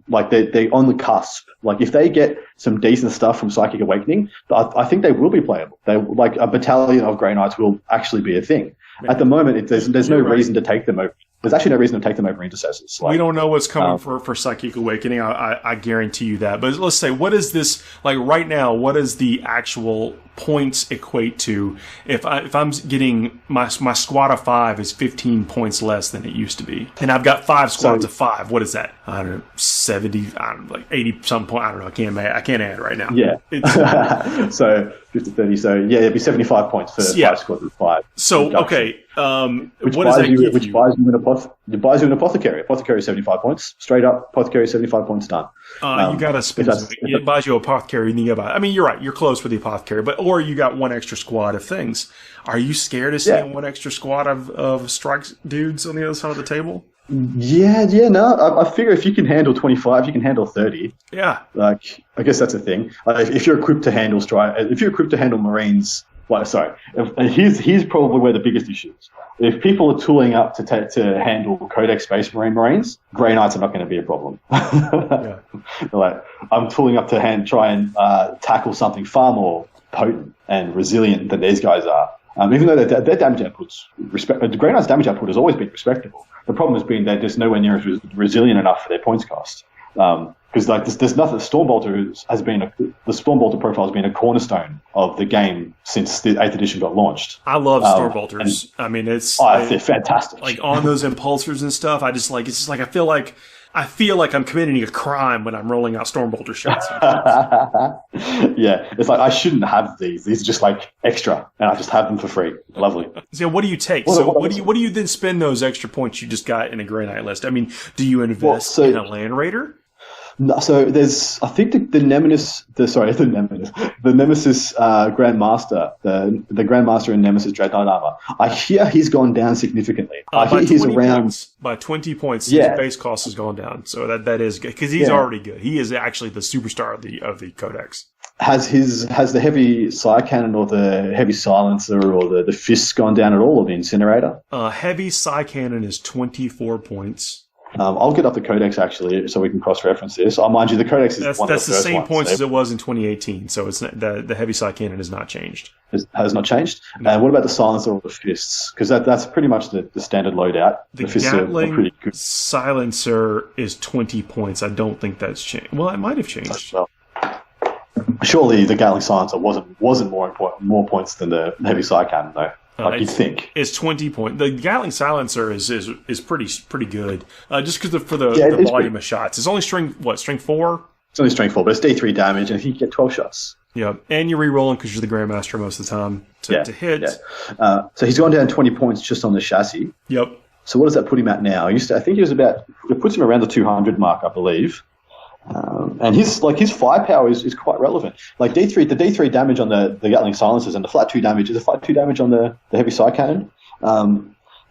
Like they're on the cusp. Like if they get some decent stuff from Psychic Awakening, I think they will be playable. They like a battalion of Grey Knights will actually be a thing. At the moment, there's no reason to take them over. There's actually no reason to take them over Intercessors. We don't know what's coming for Psychic Awakening. I guarantee you that. But let's say, what is this, like right now, what does the actual points equate to? If I'm getting, my squad of 5 is 15 points less than it used to be. And I've got 5 squads of 5. What is that? I don't know, 70, I don't know, like 80 some point. I don't know. I can't add right now. Yeah. So 50, 30. So it'd be 75 points for 5 squads of 5. So, okay. What does that give you? Which buys you an Apothecary. Apothecary 75 points. Straight up, Apothecary 75 points done. You got to spend it buys you Apothecary, and you got, I mean, you're right. You're close with the Apothecary, or you got one extra squad of things. Are you scared of seeing one extra squad of strike dudes on the other side of the table? No. I figure if you can handle 25, you can handle 30. Yeah. Like, I guess that's a thing. If you're equipped to handle Marines. Here's probably where the biggest issue is. If people are tooling up to handle Codex Space Marines, Grey Knights are not going to be a problem. Like, I'm tooling up to try and tackle something far more potent and resilient than these guys are. Even though their damage output's the Grey Knight's damage output has always been respectable. The problem has been they're just nowhere near as resilient enough for their points cost. Because there's nothing. The Stormbolter profile has been a cornerstone of the game since the 8th edition got launched. I love Stormbolters. I mean, they're fantastic. Like on those impulsors and stuff. It's just like I feel like I'm committing a crime when I'm rolling out Stormbolter shots. It's like I shouldn't have these. These are just like extra, and I just have them for free. Lovely. So what do you take? What do you then spend those extra points you just got in a Grey Knight list? I mean, do you invest in a Land Raider? No, so there's, I think the Nemesis Grandmaster, the Grandmaster in Nemesis Dreadknight armor. I hear he's gone down significantly. I hear he's around by 20 points. His base cost has gone down, so that is good because he's already good. He is actually the superstar of the Codex. Has the heavy Psy Cannon or the heavy silencer or the fists gone down at all, or the incinerator? Heavy Psy Cannon is 24 points. I'll get up the Codex actually, so we can cross-reference this. Mind you, the Codex is one of the first ones. That's the same points as it was in 2018, so it's not, the heavy Psy Cannon has not changed. Has not changed. No. And what about the silencer or the fists? Because that's pretty much the standard loadout. The fists Gatling are pretty good. silencer is 20 points. I don't think that's changed. Well, it might have changed. Well, surely the Gatling silencer wasn't more points than the heavy Psy Cannon though. You'd think it's 20 points. The Gatling silencer is pretty good. Just because for the volume of shots, it's only string 4. It's only string 4, but it's D3 damage, and you get 12 shots. Yeah, and you're re-rolling because you're the Grandmaster most of the time to hit. Yeah. So he's gone down 20 points just on the chassis. Yep. So what does that put him at now? I think he was it puts him around the 200 mark, I believe. And his firepower is quite relevant. Like the D3 damage on the Gatling silencers and the flat 2 damage on the heavy Psy Cannon.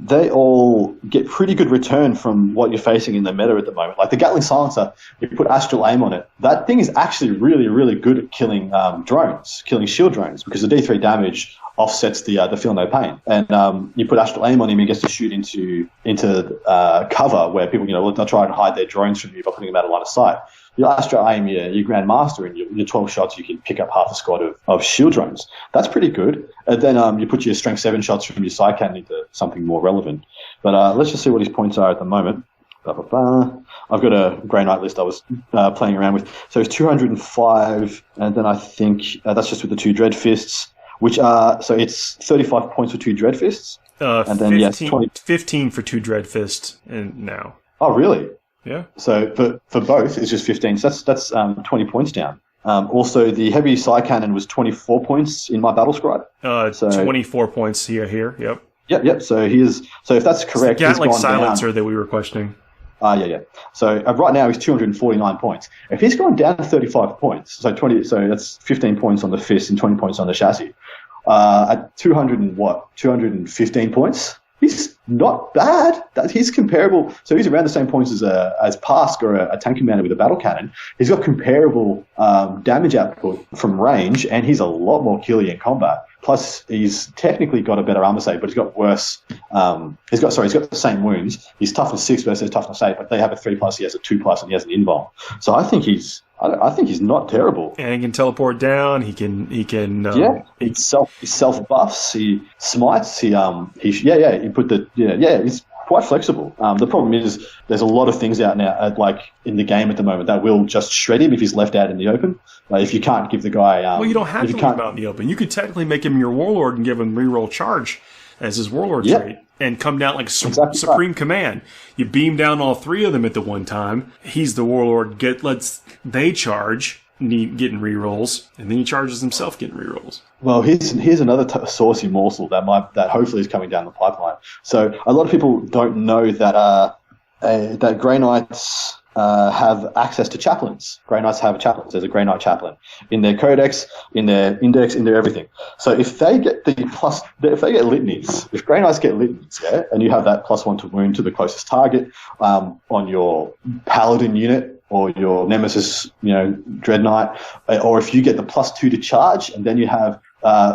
They all get pretty good return from what you're facing in the meta at the moment. Like the Gatling silencer, you put astral aim on it. That thing is actually really, really good at killing drones, killing shield drones, because the D3 damage offsets the feel no pain. And you put astral aim on him, he gets to shoot into cover where people, they'll try and hide their drones from you by putting them out of line of sight. You astral aim your Grandmaster, and your 12 shots, you can pick up half a squad of shield drones. That's pretty good. And then you put your strength 7 shots from your Psy Cannon into something more relevant. But let's just see what his points are at the moment. I've got a Grey Knight list I was playing around with. So it's 205, and then I think that's just with the 2 Dread Fists, which are, so it's 35 points for 2 Dread Fists. And then 15 for 2 Dread Fists and now. Oh, really? Yeah. So for both, it's just 15. So that's 20 points down. Also, the heavy Psy Cannon was 24 points in my battle scribe. 24 points here. Yep. Yep. So if that's correct, it's the Gatling he's gone silencer down. that we were questioning. Yeah. So right now he's 249 points. If he's gone down to 35 points, so that's 15 points on the fist and 20 points on the chassis. At 215 points, he's not bad. He's comparable. So he's around the same points as Pask or a tank commander with a battle cannon. He's got comparable damage output from range, and he's a lot more killy in combat. Plus, he's technically got a better armor save, but he's got worse. He's got the same wounds. He's toughness 6 versus toughness 8, but they have a 3+, he has a 2+, and he has an invuln. So I think he's not terrible. And he can teleport down. He can. He self buffs. He smites. He's quite flexible. The problem is there's a lot of things out now, in the game at the moment, that will just shred him if he's left out in the open. Like if you can't give the guy, well, you don't have to leave him out in the open. You could technically make him your warlord and give him reroll charge as his warlord trait, and come down like supreme command. You beam down all 3 of them at the one time. He's the warlord. They charge, getting rerolls, and then he charges himself getting rerolls. Well, here's another saucy morsel that hopefully is coming down the pipeline. So a lot of people don't know that Grey Knights have access to chaplains. Grey Knights have chaplains. There's a Grey Knight chaplain in their codex, in their index, in their everything. So if they get litanies, if Grey Knights get litanies, and you have that +1 to wound to the closest target on your Paladin unit, or your Nemesis, Dreadknight, or if you get the +2 to charge, and then you have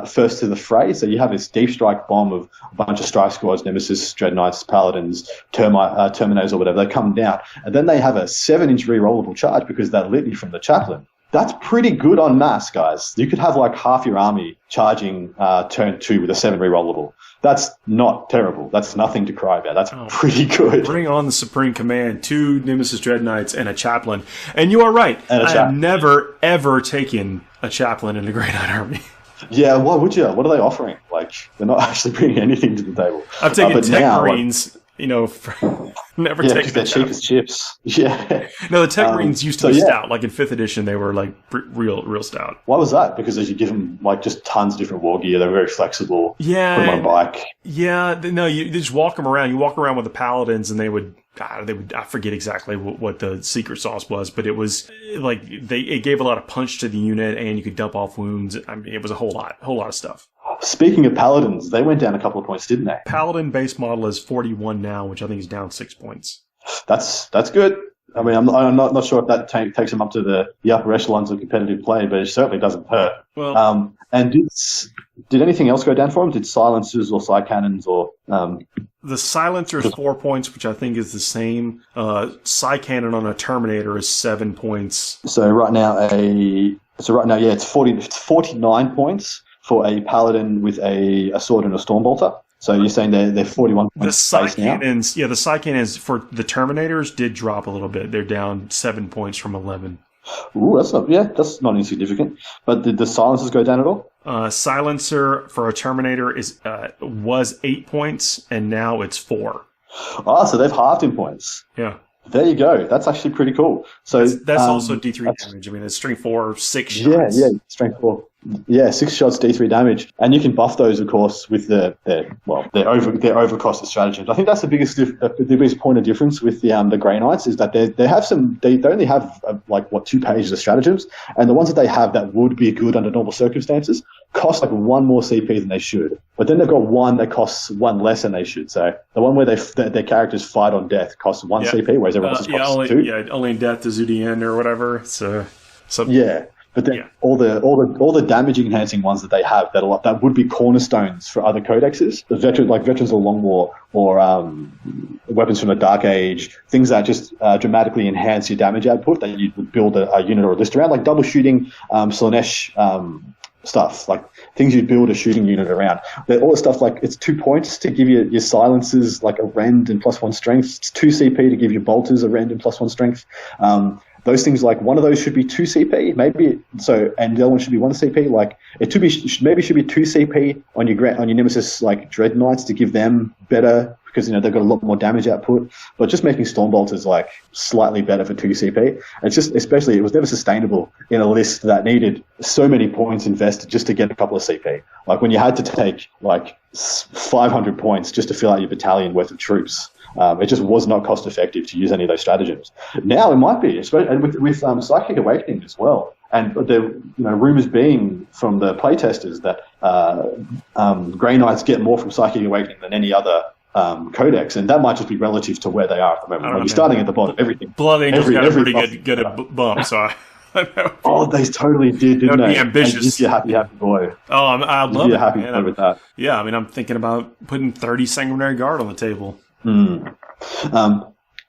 first to the fray, so you have this deep strike bomb of a bunch of strike squads, Nemesis, Dreadknights, Paladins, Terminators, or whatever, they come down, and then they have a 7-inch rerollable charge because that litany from the chaplain. That's pretty good on mass, guys. You could have like half your army charging turn 2 with a 7 rerollable. That's not terrible. That's nothing to cry about. That's pretty good. Bring on the Supreme Command, 2 Nemesis Dreadknights, and a Chaplain. And you are right. I have never, ever taken a Chaplain in a Grey Knight army. Yeah, why would you? What are they offering? They're not actually bringing anything to the table. I've taken Tech Marines, never taken they're cheap as chips. Yeah. No, the Tech Marines used to be stout. Like in 5th edition, they were real stout. Why was that? Because as you give them just tons of different war gear, they're very flexible. Yeah. Put them on a bike. Yeah. No, you just walk them around. You walk around with the Paladins, and they would. I forget exactly what the secret sauce was, but it was it gave a lot of punch to the unit, and you could dump off wounds. I mean, it was a whole lot of stuff. Speaking of Paladins, they went down a couple of points, didn't they? Paladin base model is 41 now, which I think is down 6 points. That's good. I mean, I'm not sure if that takes them up to the upper echelons of competitive play, but it certainly doesn't hurt. Well, and did anything else go down for them? Did silencers or side cannons or? The silencer is 4 points, which I think is the same. Side cannon on a Terminator is 7 points. So right now, it's 49 points for a Paladin with a sword and a Stormbolter. So you're saying they're 41 points. The side cannons for the Terminators did drop a little bit. They're down 7 points from 11. Ooh, that's not insignificant. But did the silencers go down at all? Silencer for a Terminator was 8 points, and now it's 4. So they've halved in points. Yeah. There you go. That's actually pretty cool. So that's also D3 damage. I mean, it's strength 4, 6 shots. Yeah, strength 4. Yeah, 6 shots, D3 damage, and you can buff those, of course, with their overcosted stratagems. I think that's the biggest point of difference with the Grey Knights is that they only have 2 pages of stratagems, and the ones that they have that would be good under normal circumstances cost 1 more CP than they should. But then they've got one that costs 1 less than they should. So the one where their characters fight on death costs 1 CP, whereas everyone else costs 2. Yeah, only death to Zudian or whatever. Yeah. But then all the damage enhancing ones that they have that would be cornerstones for other codexes, the Veterans of the Long War or Weapons from the Dark Age, things that just dramatically enhance your damage output that you would build a unit or a list around, like double shooting, Slanesh stuff, like things you'd build a shooting unit around. But all the stuff it's 2 points to give you your silencers a rend and +1 strength. It's 2 CP to give your bolters a rend and +1 strength. Those things, one of those should be 2 CP, maybe. So, and the other one should be 1 CP. It should be 2 CP on your Nemesis Dreadknights to give them better because they've got a lot more damage output. But just making Stormbolters slightly better for 2 CP. It's just it was never sustainable in a list that needed so many points invested just to get a couple of CP. When you had to take 500 points just to fill out your battalion worth of troops. It just was not cost effective to use any of those stratagems. Now it might be, especially and with Psychic Awakening as well. And the rumors being from the playtesters that Grey Knights get more from Psychic Awakening than any other codex, and that might just be relative to where they are at the moment. When you're starting at the bottom, everything. Blood Angels got a pretty good bump, so oh, they totally did, didn't they? Be ambitious. You're a happy boy. Oh, I'd love it. Happy boy with that. Yeah, I mean, I'm thinking about putting 30 Sanguinary Guard on the table. And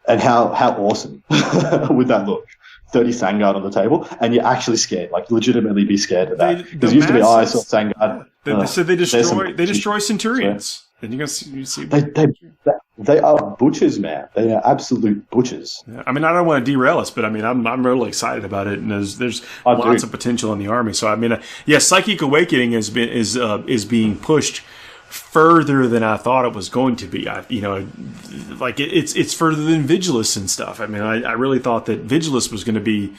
how awesome would that look? 30 Sangard on the table, and you're actually scared, like legitimately be scared of that. Because it used to be, I saw Sangard. So they destroy Centurions. And you see they are butchers, man. They are absolute butchers. Yeah. I mean, I don't want to derail us, but I mean, I'm really excited about it, and there's lots of potential in the army. So I mean, Psychic Awakening is being pushed further than I thought it was going to be. It's further than Vigilus and stuff. I mean, I really thought that Vigilus was going to be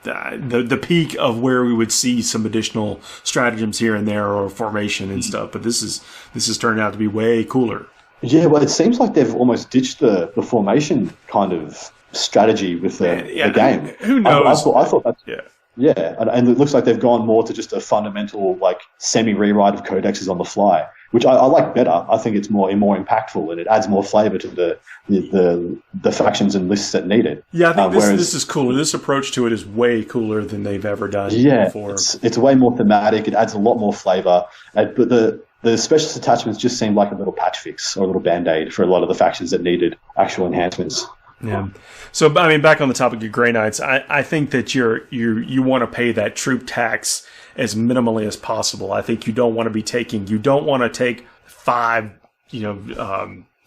the peak of where we would see some additional stratagems here and there or formation and stuff. But this has turned out to be way cooler. Yeah, well, it seems like they've almost ditched the formation kind of strategy with the game. Who knows? I thought that's... Yeah, and it looks like they've gone more to just a fundamental, like, semi-rewrite of codexes on the fly, which I like better. I think it's more impactful, and it adds more flavor to the factions and lists that need it. Yeah, I think this is cooler. This approach to it is way cooler than they've ever done before. It's way more thematic. It adds a lot more flavor. But the specialist attachments just seem like a little patch fix or a little band-aid for a lot of the factions that needed actual enhancements. Yeah. So, I mean, back on the topic of Grey Knights, I think that you want to pay that troop tax as minimally as possible. I think you don't want to take 5,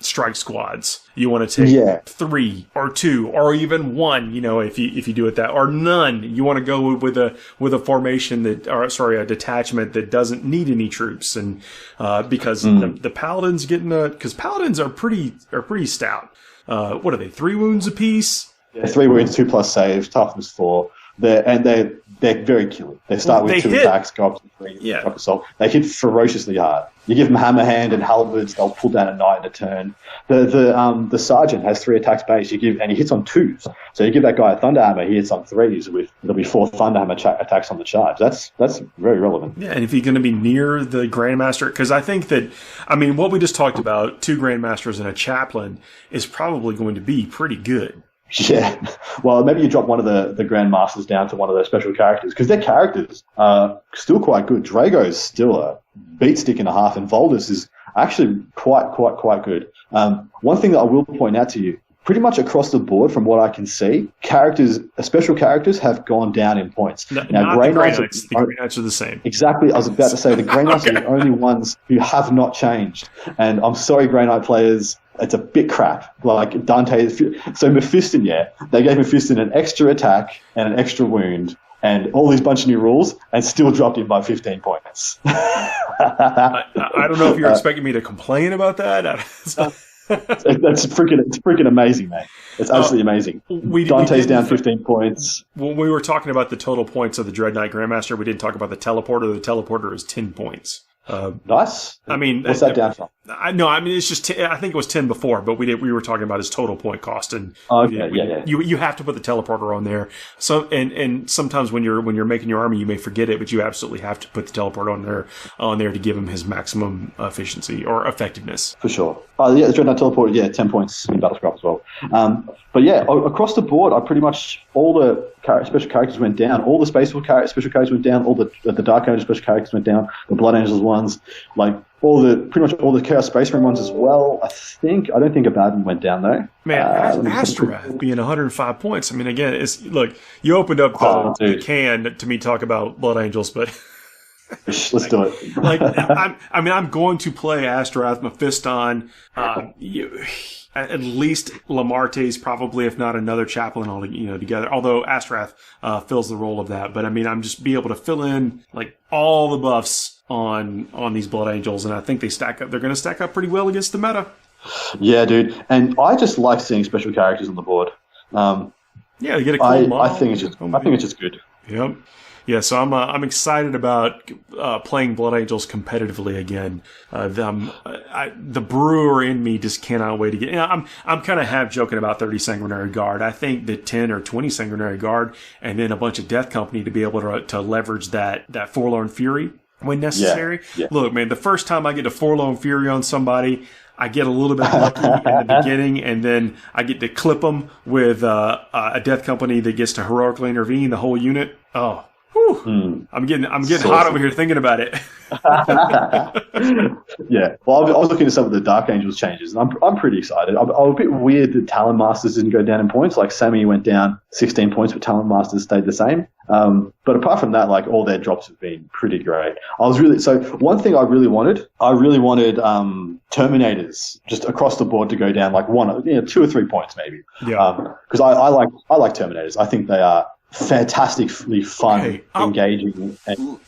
strike squads. You want to take 3 or 2 or even 1, if you do it that, or none. You want to go with a formation a detachment that doesn't need any troops, and because the Paladins because Paladins are pretty stout. What are they? 3 wounds apiece? Yeah, 3 wounds, 2+ saves, toughness 4. They're very killing. They start with 2 attacks, go up to 3. Yeah. Assault. They hit ferociously hard. You give them hammer hand and halberds, they'll pull down a knight in a turn. The sergeant has 3 attacks base. And he hits on 2s. So you give that guy a thunder hammer, he hits on 3s. There'll be 4 thunder hammer attacks on the charge. That's very relevant. Yeah, and if you're going to be near the Grandmaster, because I think that, I mean, what we just talked about, 2 Grandmasters and a Chaplain is probably going to be pretty good. Yeah. Well, maybe you drop one of the Grandmasters down to one of their special characters, because their characters are still quite good. Drago's still a beat stick and a half, and Voldus is actually quite good. One thing that I will point out to you, pretty much across the board from what I can see, special characters have gone down in points. Now, Grey Knights, the Grey Knights are the same. Exactly. I was about to say, the Grey Knights are the only ones who have not changed. And I'm sorry, Grey Knight players, it's a bit crap. Like Dante, so Mephiston, they gave Mephiston an extra attack and an extra wound and all these bunch of new rules, and still dropped him by 15 points. I don't know if you're expecting me to complain about that. It's freaking amazing, mate. It's absolutely amazing. Dante's down 15 points. When we were talking about the total points of the Dreadknight Grandmaster, we didn't talk about the teleporter. The teleporter is 10 points. Nice. I mean, what's that down from? It's just. I think it was 10 before, but we were talking about his total point cost, and you have to put the teleporter on there. So and sometimes when you're making your army, you may forget it, but you absolutely have to put the teleporter on there to give him his maximum efficiency or effectiveness. For sure. The Dreadnought teleporter, 10 points in Battlescraft as well. But across the board, pretty much all the special characters went down. All the special characters went down. All the Dark Angel special characters went down. The Blood Angels ones, like pretty much all the Chaos Space Marine ones as well. I don't think Abaddon went down though. Man, Astra being 105 points. I mean, again, you opened up the can to me talk about Blood Angels, but. Let's do it. I'm going to play Astrath, Mephiston, at least Lamarte's probably, if not another Chaplain all together. Although Astrath fills the role of that, but I mean, I'm just be able to fill in like all the buffs on these Blood Angels, and I think they stack up. They're going to stack up pretty well against the meta. Yeah, dude, and I just like seeing special characters on the board. You get a cool model. I think it's just good. Yep. Yeah, so I'm excited about playing Blood Angels competitively again. The brewer in me just cannot wait to get. I'm kind of half joking about 30 Sanguinary Guard. I think that 10 or 20 Sanguinary Guard and then a bunch of Death Company to be able to leverage that Forlorn Fury when necessary. Yeah. Look, man, the first time I get a Forlorn Fury on somebody, I get a little bit lucky in the beginning, and then I get to clip them with a Death Company that gets to heroically intervene the whole unit. Oh. I'm getting hot over here thinking about it. Yeah, well, I was looking at some of the Dark Angels changes, and I'm pretty excited. I'm a bit weird that Talon Masters didn't go down in points. Like Sammy went down 16 points, but Talon Masters stayed the same. But apart from that, like all their drops have been pretty great. One thing I really wanted Terminators just across the board to go down like 2 or 3 points maybe. Yeah. Because I like Terminators. I think they are fantastically fun, engaging.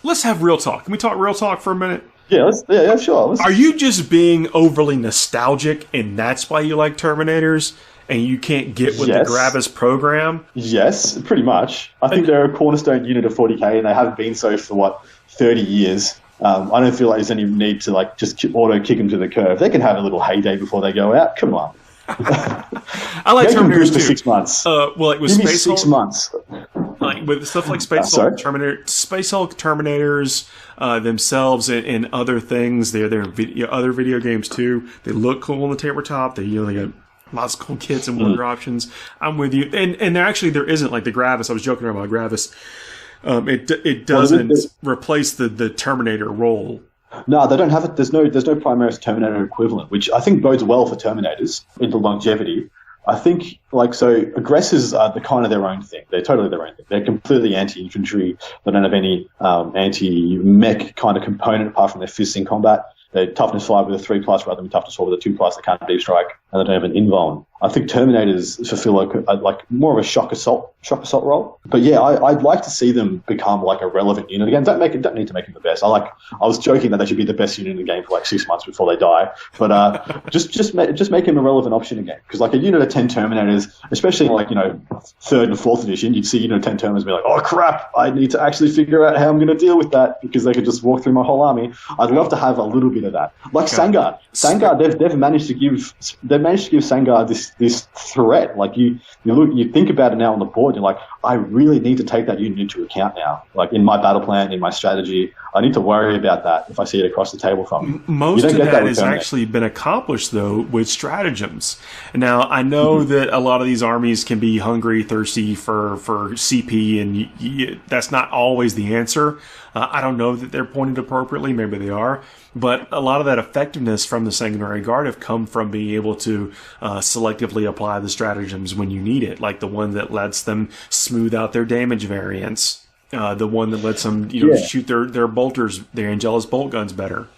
Let's have real talk. Can we talk real talk for a minute? Yeah, sure. Are you just being overly nostalgic, and that's why you like Terminators, and you can't get with the Gravis program? Yes, pretty much. I think they're a cornerstone unit of 40k, and they have been so for 30 years. I don't feel like there's any need to just auto kick them to the curb. They can have a little heyday before they go out. Come on. I like Terminators too. For 6 months. With Give me 6 months. Like with stuff like Space Hulk Terminators themselves and other things. They're other video games too. They look cool on the tabletop. They got lots of cool kits and wonder options. I'm with you. And there isn't like the Gravis. I was joking around about Gravis. It doesn't replace the Terminator role. No, they don't have it. There's no Primaris Terminator equivalent, which I think bodes well for Terminators into longevity. I think, aggressors are kind of their own thing. They're totally their own thing. They're completely anti-infantry. They don't have any anti-mech kind of component apart from their fists in combat. They're toughness 5 with a 3+ rather than toughness 4 with a 2+. They can't deep strike, and they don't have an invuln. I think Terminators fulfill like more of a shock assault role. But yeah, I'd like to see them become like a relevant unit again. Don't need to make them the best. I was joking that they should be the best unit in the game for like 6 months before they die. But just make him a relevant option again. Because like a unit of 10 Terminators, especially in 3rd and 4th edition, you'd see a unit of 10 Terminators and be like, oh crap, I need to actually figure out how I'm going to deal with that because they could just walk through my whole army. I'd love to have a little bit of that. Like Sangard. They've managed to give Sangard this threat. Like you think about it now on the board, you're like, I really need to take that unit into account now. Like in my battle plan, in my strategy, I need to worry about that if I see it across the table from me. Most of that has actually been accomplished though with stratagems. Now I know that a lot of these armies can be hungry, thirsty for CP, and that's not always the answer. I don't know that they're pointed appropriately. Maybe they are. But a lot of that effectiveness from the Sanguinary Guard have come from being able to selectively apply the stratagems when you need it, like the one that lets them smooth out their damage variants, the one that lets them shoot their bolters, their Angelus bolt guns better.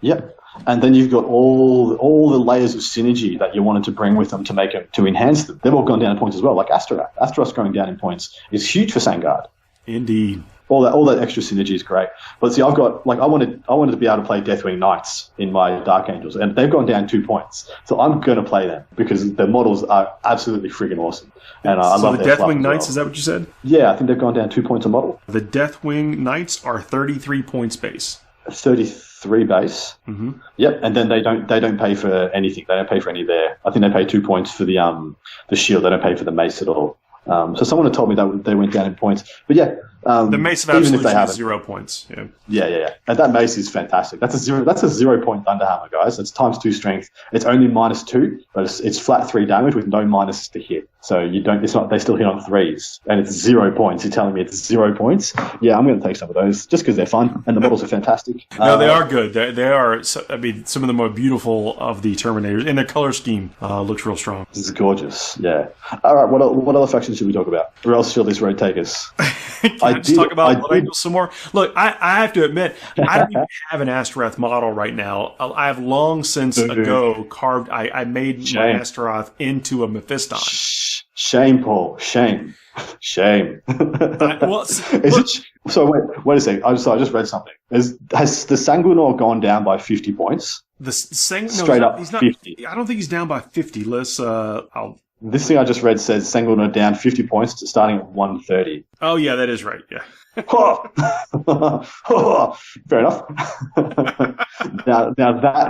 Yep. And then you've got all the layers of synergy that you wanted to bring with them to enhance them. They've all gone down in points as well, like Astra. Astra's going down in points is huge for Sangard. Indeed. All that extra synergy is great. But see, I've got I wanted to be able to play Deathwing Knights in my Dark Angels, and they've gone down 2 points. So I'm going to play them because the models are absolutely friggin' awesome. And I love the Deathwing Knights. Is that what you said? Yeah, I think they've gone down 2 points a model. The Deathwing Knights are 33 points base. 33 base. Mm-hmm. Yep, and then they don't pay for anything. They don't pay for any there. I think they pay 2 points for the shield. They don't pay for the mace at all. So someone had told me that they went down in points. But yeah, the Mace of Absolution is 0 points. Yeah. And that Mace is fantastic. That's a 0 point Thunderhammer, guys. It's ×2 strength. It's only -2, but it's flat 3 damage with no minuses to hit. So they still hit on 3s, and it's 0 points. You're telling me it's 0 points? Yeah, I'm going to take some of those just because they're fun and the models are fantastic. No, they are good. They are. I mean, some of the more beautiful of the Terminators, and their color scheme looks real strong. This is gorgeous. Yeah. All right. What other factions should we talk about? Or else shall this road take us? Let's talk about Blood Angels some more. Look, I have to admit, I don't even have an Astaroth model right now. I have long since ago carved. I made my Astaroth into a Mephiston. Shame, Paul. Shame. Wait a second. I just read something. Has the Sanguinor gone down by 50 points? Straight up, he's not, 50. I don't think he's down by 50. This thing I just read says Sanguinor down 50 points to starting at 130. Oh, yeah, that is right, yeah. Fair enough. now that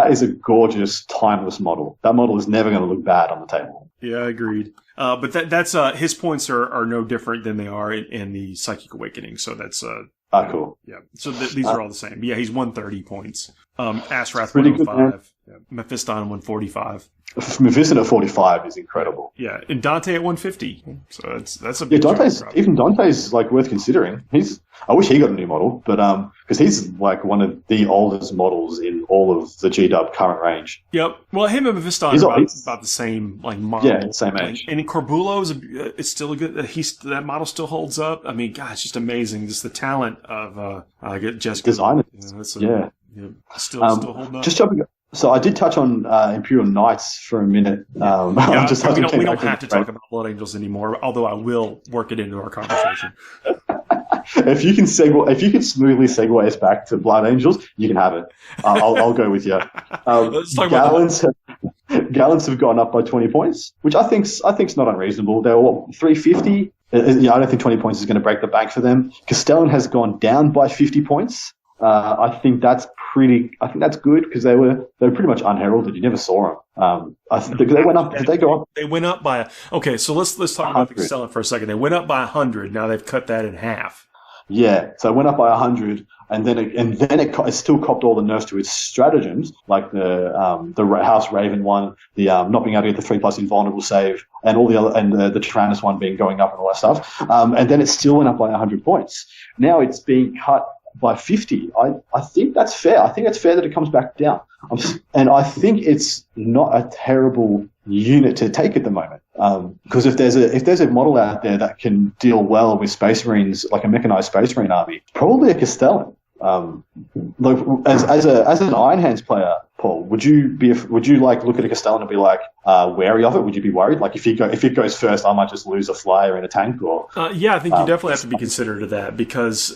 is a gorgeous, timeless model. That model is never going to look bad on the table. Yeah, agreed. But that's his points are no different than they are in the Psychic Awakening. So that's cool. Yeah. So these are all the same. Yeah, he's 130 points. Asrath pretty 105. Yeah. Mephiston 145. Mephiston at 45 is incredible. Yeah, and Dante at 150. So that's a big Dante's like worth considering. I wish he got a new model, but because he's like one of the oldest models in all of the GW current range. Yep. Well, him and Mephiston are about the same like model. Yeah, same age. And Corbulo is still a good. That model still holds up. I mean, God, it's just amazing. Just the talent of Jessica. Designers. Yeah, still holding up. Just jumping. So I did touch on Imperial Knights for a minute. We don't have to talk about Blood Angels anymore, although I will work it into our conversation. If you can smoothly segue us back to Blood Angels, you can have it. I'll go with you. Let's talk about Gallants have gone up by 20 points, which I think's not unreasonable. They were 350. I don't think 20 points is going to break the bank for them. Castellan has gone down by 50 points. I think that's good because they were pretty much unheralded. You never saw them. I think they went up. Did they go up? They went up by okay. So let's talk about the Castellan for a second. They went up by 100. Now they've cut that in half. Yeah, so it went up by 100, and then it still copped all the nerfs to its stratagems, like the House Raven one, the not being able to get the 3+ invulnerable save, and all the other, and the Tyrannus one being going up and all that stuff. And then it still went up by 100 points. Now it's being cut by 50. I think that's fair. I think it's fair that it comes back down. And I think it's not a terrible unit to take at the moment. Because if there's a model out there that can deal well with Space Marines, like a mechanized Space Marine army, probably a Castellan. As an Iron Hands player, Paul, would you like look at a Castellan and be like wary of it? Would you be worried? Like if it goes first, I might just lose a flyer in a tank, or yeah, I think you definitely have to be considerate of that because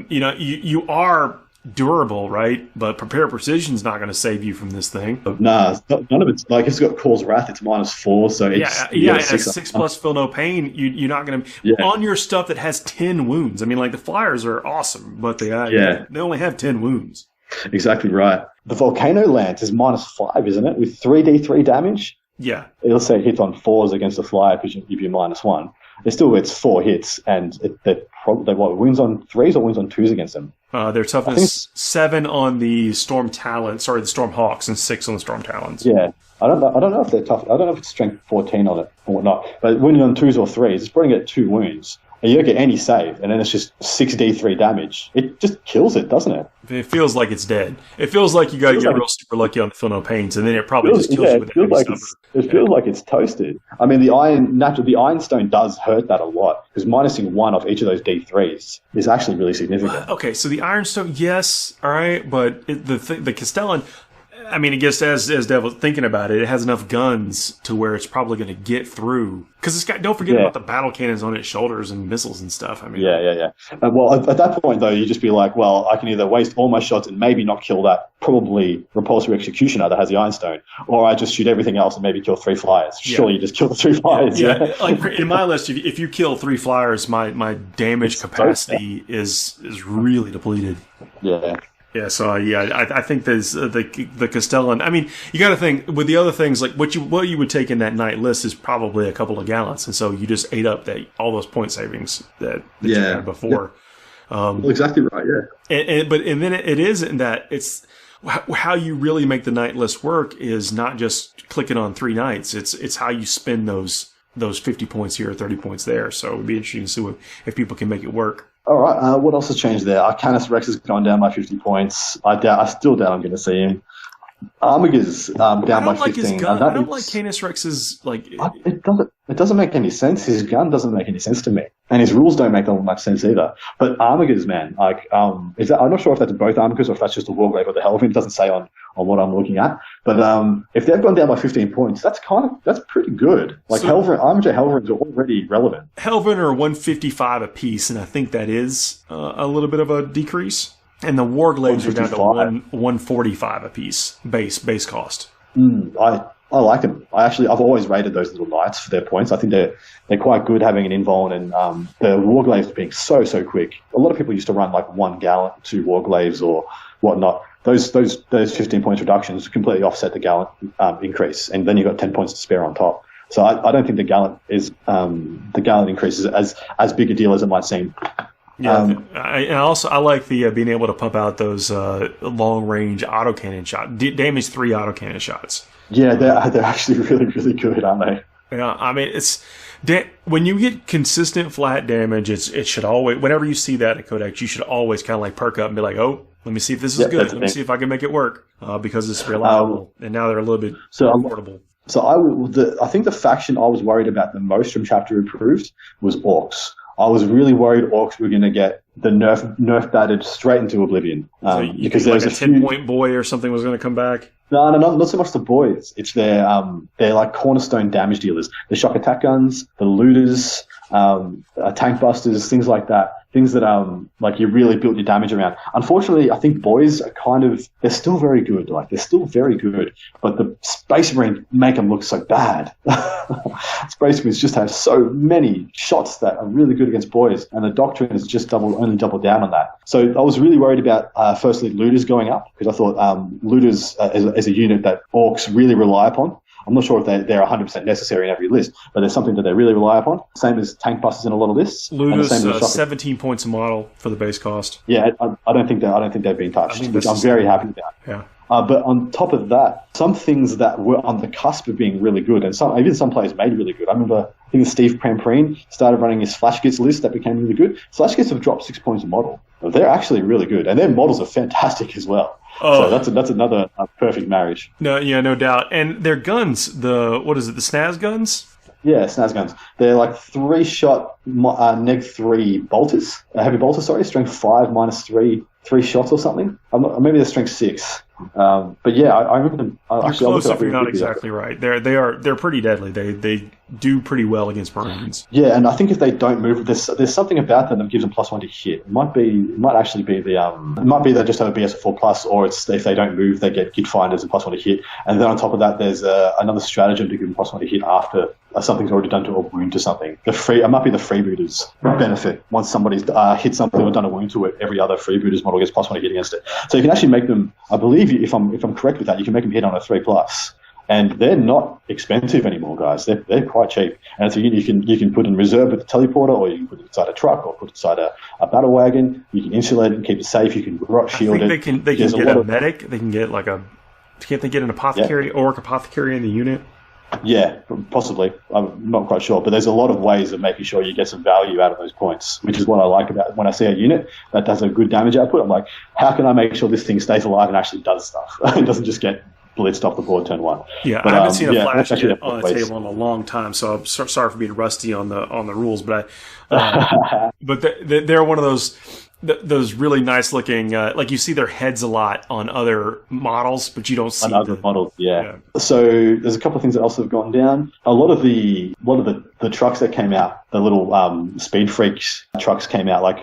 you are durable, right? But Prepare Precision's not going to save you from this thing. Nah, none of it's like it's got Cause Wrath. It's -4, so it's at 6+ Feel No Pain. You're not going to on your stuff that has 10 wounds. I mean, like the flyers are awesome, but they only have 10 wounds. Exactly right. The Volcano Lance is -5, isn't it? With 3d3 damage. Yeah. It'll say hit on 4s against the flyer because you give you -1. It still gets 4 hits, and they wins on 3s or wins on 2s against them. Their toughness 7 on the Storm Talons, the Storm Hawks, and 6 on the Storm Talons. Yeah. I don't know if they're tough. I don't know if it's strength 14 on it or whatnot. But winning on 2s or 3s, it's probably get 2 wounds. And you don't get any save, and then it's just 6d3 damage. It just kills it, doesn't it? It feels like it's dead. It feels like you got to get real super lucky on the Feel No Pains, and then it probably just kills you with it feels like it's toasted. I mean, the Ironstone does hurt that a lot, because minusing 1 off each of those D3s is actually really significant. Okay, so the Ironstone, yes, all right, but the Castellan, I mean, I guess as Devil's thinking about it, it has enough guns to where it's probably going to get through. Because it's got, don't forget about the battle cannons on its shoulders and missiles and stuff. I mean, yeah. Well, at that point, though, you just be like, well, I can either waste all my shots and maybe not kill that probably repulsor executioner that has the Ironstone, or I just shoot everything else and maybe kill 3 flyers. Surely you just kill the 3 flyers. Yeah. Like in my list, if you kill 3 flyers, my damage capacity is really depleted. Yeah. Yeah, so I think there's the Castellan. I mean, you got to think with the other things like what you would take in that night list is probably a couple of Gallants, and so you just ate up all those point savings that you had before. Well, exactly right. Yeah, but then it isn't that it's how you really make the night list work is not just clicking on 3 nights. It's how you spend those 50 points here or 30 points there. So it would be interesting to see if people can make it work. All right, what else has changed there? Arcanus Rex has gone down by 50 points. I still doubt I'm going to see him. Armiger's down by 15. I don't like Canis Rex's like. It doesn't make any sense. His gun doesn't make any sense to me, and his rules don't make that much sense either. But Armiger's, man, like, I'm not sure if that's both Armigers or if that's just the Wargrave or the Helvin. It doesn't say on what I'm looking at. But if they've gone down by 15 points, that's pretty good. Like, Armiger Helvins are already relevant. Helvin are 155 apiece, and I think that is a little bit of a decrease. And the Warglaives are down to 145 apiece base cost. I like them. I've always rated those little knights for their points. I think they're quite good having an invuln, and the warglaives being so quick. A lot of people used to run like 1 gallant, 2 warglaives or whatnot. Those 15 points reductions completely offset the gallant increase, and then you've got 10 points to spare on top. So I don't think the gallant increase is as big a deal as it might seem. Yeah, I like the being able to pump out those long range autocannon shots, damage 3 autocannon shots. Yeah, they're actually really good, aren't they? Yeah, I mean when you get consistent flat damage, it should always, whenever you see that in Codex, you should always kind of like perk up and be like, oh, let me see if this is good. Let me see if I can make it work because it's reliable. And now they're a little bit affordable. So I think the faction I was worried about the most from Chapter Improved was Orks. I was really worried Orks were going to get the nerf battered straight into oblivion. Because there's like a 10-point boy or something was going to come back. No, not so much the boys. It's they're like cornerstone damage dealers. The shock attack guns, the looters, tank busters, things like that. Things that like you really built your damage around. Unfortunately, I think boys are they're still very good. Like they're still very good, but the Space Marines make them look so bad. Space Marines just have so many shots that are really good against boys, and the doctrine is just only double down on that. So I was really worried about firstly looters going up, because I thought looters as a unit that Orks really rely upon. I'm not sure if they're 100% necessary in every list, but there's something that they really rely upon. Same as tank busters in a lot of lists. Looters, 17 points a model for the base cost. Yeah, I don't think they've been touched, which I'm very happy about. Yeah. But on top of that, some things that were on the cusp of being really good, and some players made really good. I remember, I think Steve Pramprine started running his Flash Gits list that became really good. Flash Gits have dropped 6 points a model. They're actually really good, and their models are fantastic as well. So that's another perfect marriage. No doubt. And their guns, the SNAS guns? Yeah, SNAS guns. They're like 3-shot neg 3 bolters, heavy bolters. Sorry, strength 5 -3 shots or something. Maybe they're strength 6. But yeah, I remember them. You're close if you're not exactly right. They're pretty deadly. They do pretty well against Marines. Yeah, and I think if they don't move, there's something about them that gives them +1 to hit. It might actually be they just have a BS4 plus, or it's if they don't move, they get Git Finders and +1 to hit. And then on top of that, there's another stratagem to give them +1 to hit after something's already done to a wound to something. It might be the Freebooters benefit. Once somebody's hit something or done a wound to it, every other Freebooters model gets +1 to hit against it. So you can actually make them, I believe, if I'm correct with that, you can make them hit on a 3+. And they're not expensive anymore, guys. They're quite cheap. And it's a unit you can put in reserve with the teleporter, or you can put it inside a truck, or put it inside a battle wagon. You can insulate it and keep it safe. You can rot shield it. They can get a medic. They can get can't they get an apothecary, Ork apothecary in the unit? Yeah, possibly. I'm not quite sure. But there's a lot of ways of making sure you get some value out of those points, which is what I like about when I see a unit that does a good damage output. I'm like, how can I make sure this thing stays alive and actually does stuff? It doesn't just get blitzed off the board turn 1. Yeah, I haven't seen a flash on the table in a long time, so I'm sorry for being rusty on the rules. But but they're one of those really nice looking, like you see their heads a lot on other models, but you don't see on other models. Yeah. So there's a couple of things that also have gone down. A lot of the trucks that came out, the little Speed Freaks trucks came out, like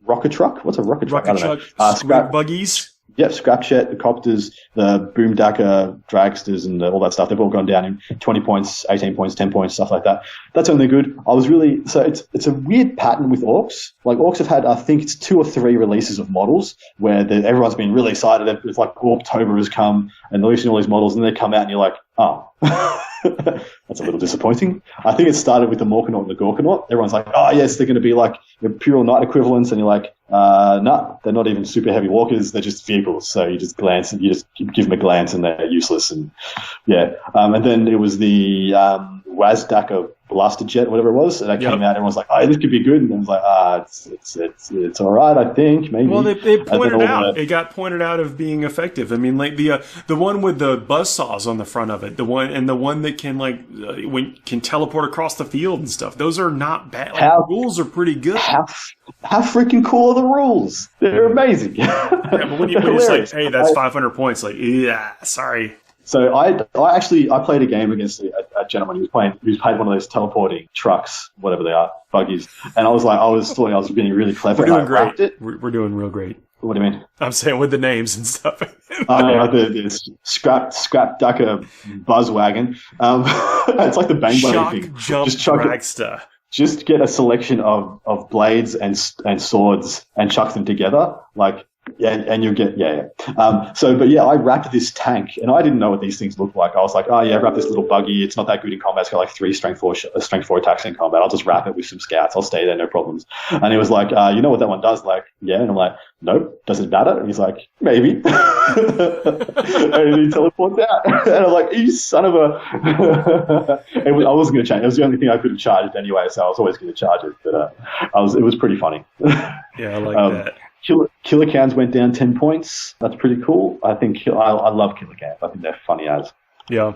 rocket truck. What's a rocket truck? Rocket truck. Scrap buggies. Yep, Scrapjet, the Copters, the Boomdacker, Dragsters, and all that stuff. They've all gone down in 20 points, 18 points, 10 points, stuff like that. That's only good. It's a weird pattern with Orks. Like, Orks have had, I think it's 2 or 3 releases of models where everyone's been really excited. It's like Orktober has come, and they're releasing all these models, and they come out, and you're like, oh. That's a little disappointing. I think it started with the Morkanaut and the Gorkanaut. Everyone's like, oh, yes, they're going to be like Imperial Knight equivalents. And you're like, no, they're not even super heavy walkers. They're just vehicles. So you just glance and you just give them a glance and they're useless. And yeah. And then it was the Wazdaka Blaster Jet, whatever it was, and that came out. Everyone's like, "Oh, this could be good," and I was like, "It's all right, I think, maybe." Well, they pointed out it got pointed out of being effective. I mean, like the one with the buzzsaws on the front of it, the one that can can teleport across the field and stuff. Those are not bad. Like, the rules are pretty good. How freaking cool are the rules? They're amazing. Yeah, but when it's like, "Hey, that's 500 points," like, yeah, sorry. So I played a game against a gentleman who was playing one of those teleporting trucks, whatever they are, buggies, and I was thought I was being really clever. We're doing great. We're doing real great. What do you mean? I'm saying with the names and stuff. The scrap ducker buzzwagon. It's like the Baneblade thing. Just dragster. Just get a selection of blades and swords and chuck them together, like. Yeah, and you'll get I wrapped this tank, and I didn't know what these things looked like. I was like, oh yeah, wrap this little buggy. It's not that good in combat. It's got like 3 strength 4 attacks in combat. I'll just wrap it with some scouts. I'll stay there, no problems. And he was like, you know what that one does? Like, yeah. And I'm like, nope. Does it matter? And he's like, maybe. And he teleports out. And I'm like, you son of a. I wasn't going to change. It was the only thing I could have charged anyway, so I was always going to charge it. But it was pretty funny. Yeah, I like that. Killer cans went down 10 points. That's pretty cool. I think I love killer cans. I think they're funny as. Yeah,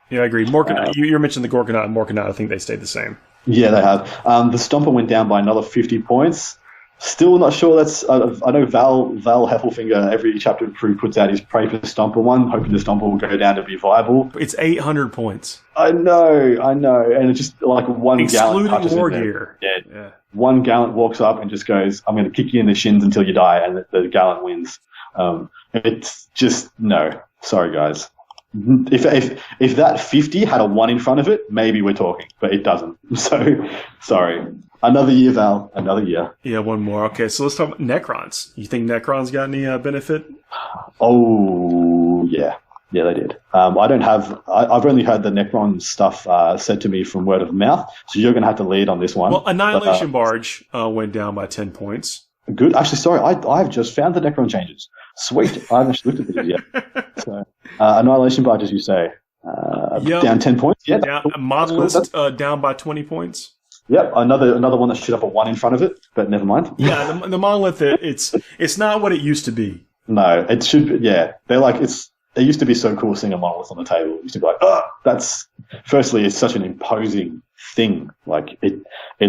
I agree. You mentioned the Gorkanaut and Morkanaut. I think they stayed the same. Yeah, they have. The Stomper went down by another 50 points. Still not sure that's... I know Val Heffelfinger, every chapter crew puts out his pray for Stomper one, hoping the Stomper will go down to be viable. It's 800 points. I know. And it's just like one gallant touches war gear. Yeah. One gallant walks up and just goes, I'm going to kick you in the shins until you die, and the gallant wins. It's just... No. Sorry, guys. If that 50 had a 1 in front of it, maybe we're talking, but it doesn't. So, sorry. Another year, Val. Another year. Yeah, one more. Okay, so let's talk about Necrons. You think Necrons got any benefit? Oh, yeah. Yeah, they did. I've only heard the Necron stuff said to me from word of mouth, so you're going to have to lead on this one. Well, Annihilation Barge went down by 10 points. Good. Actually, sorry, I've just found the Necron changes. Sweet. I haven't actually looked at these yet. So, Annihilation Barge, as you say, down 10 points. Yeah. Modalist down by 20 points. Yep, another one that should have a 1 in front of it, but never mind. Yeah, the monolith, it's not what it used to be. No, it should be, yeah. It used to be so cool seeing a monolith on the table. It used to be like, firstly, it's such an imposing thing. Like, it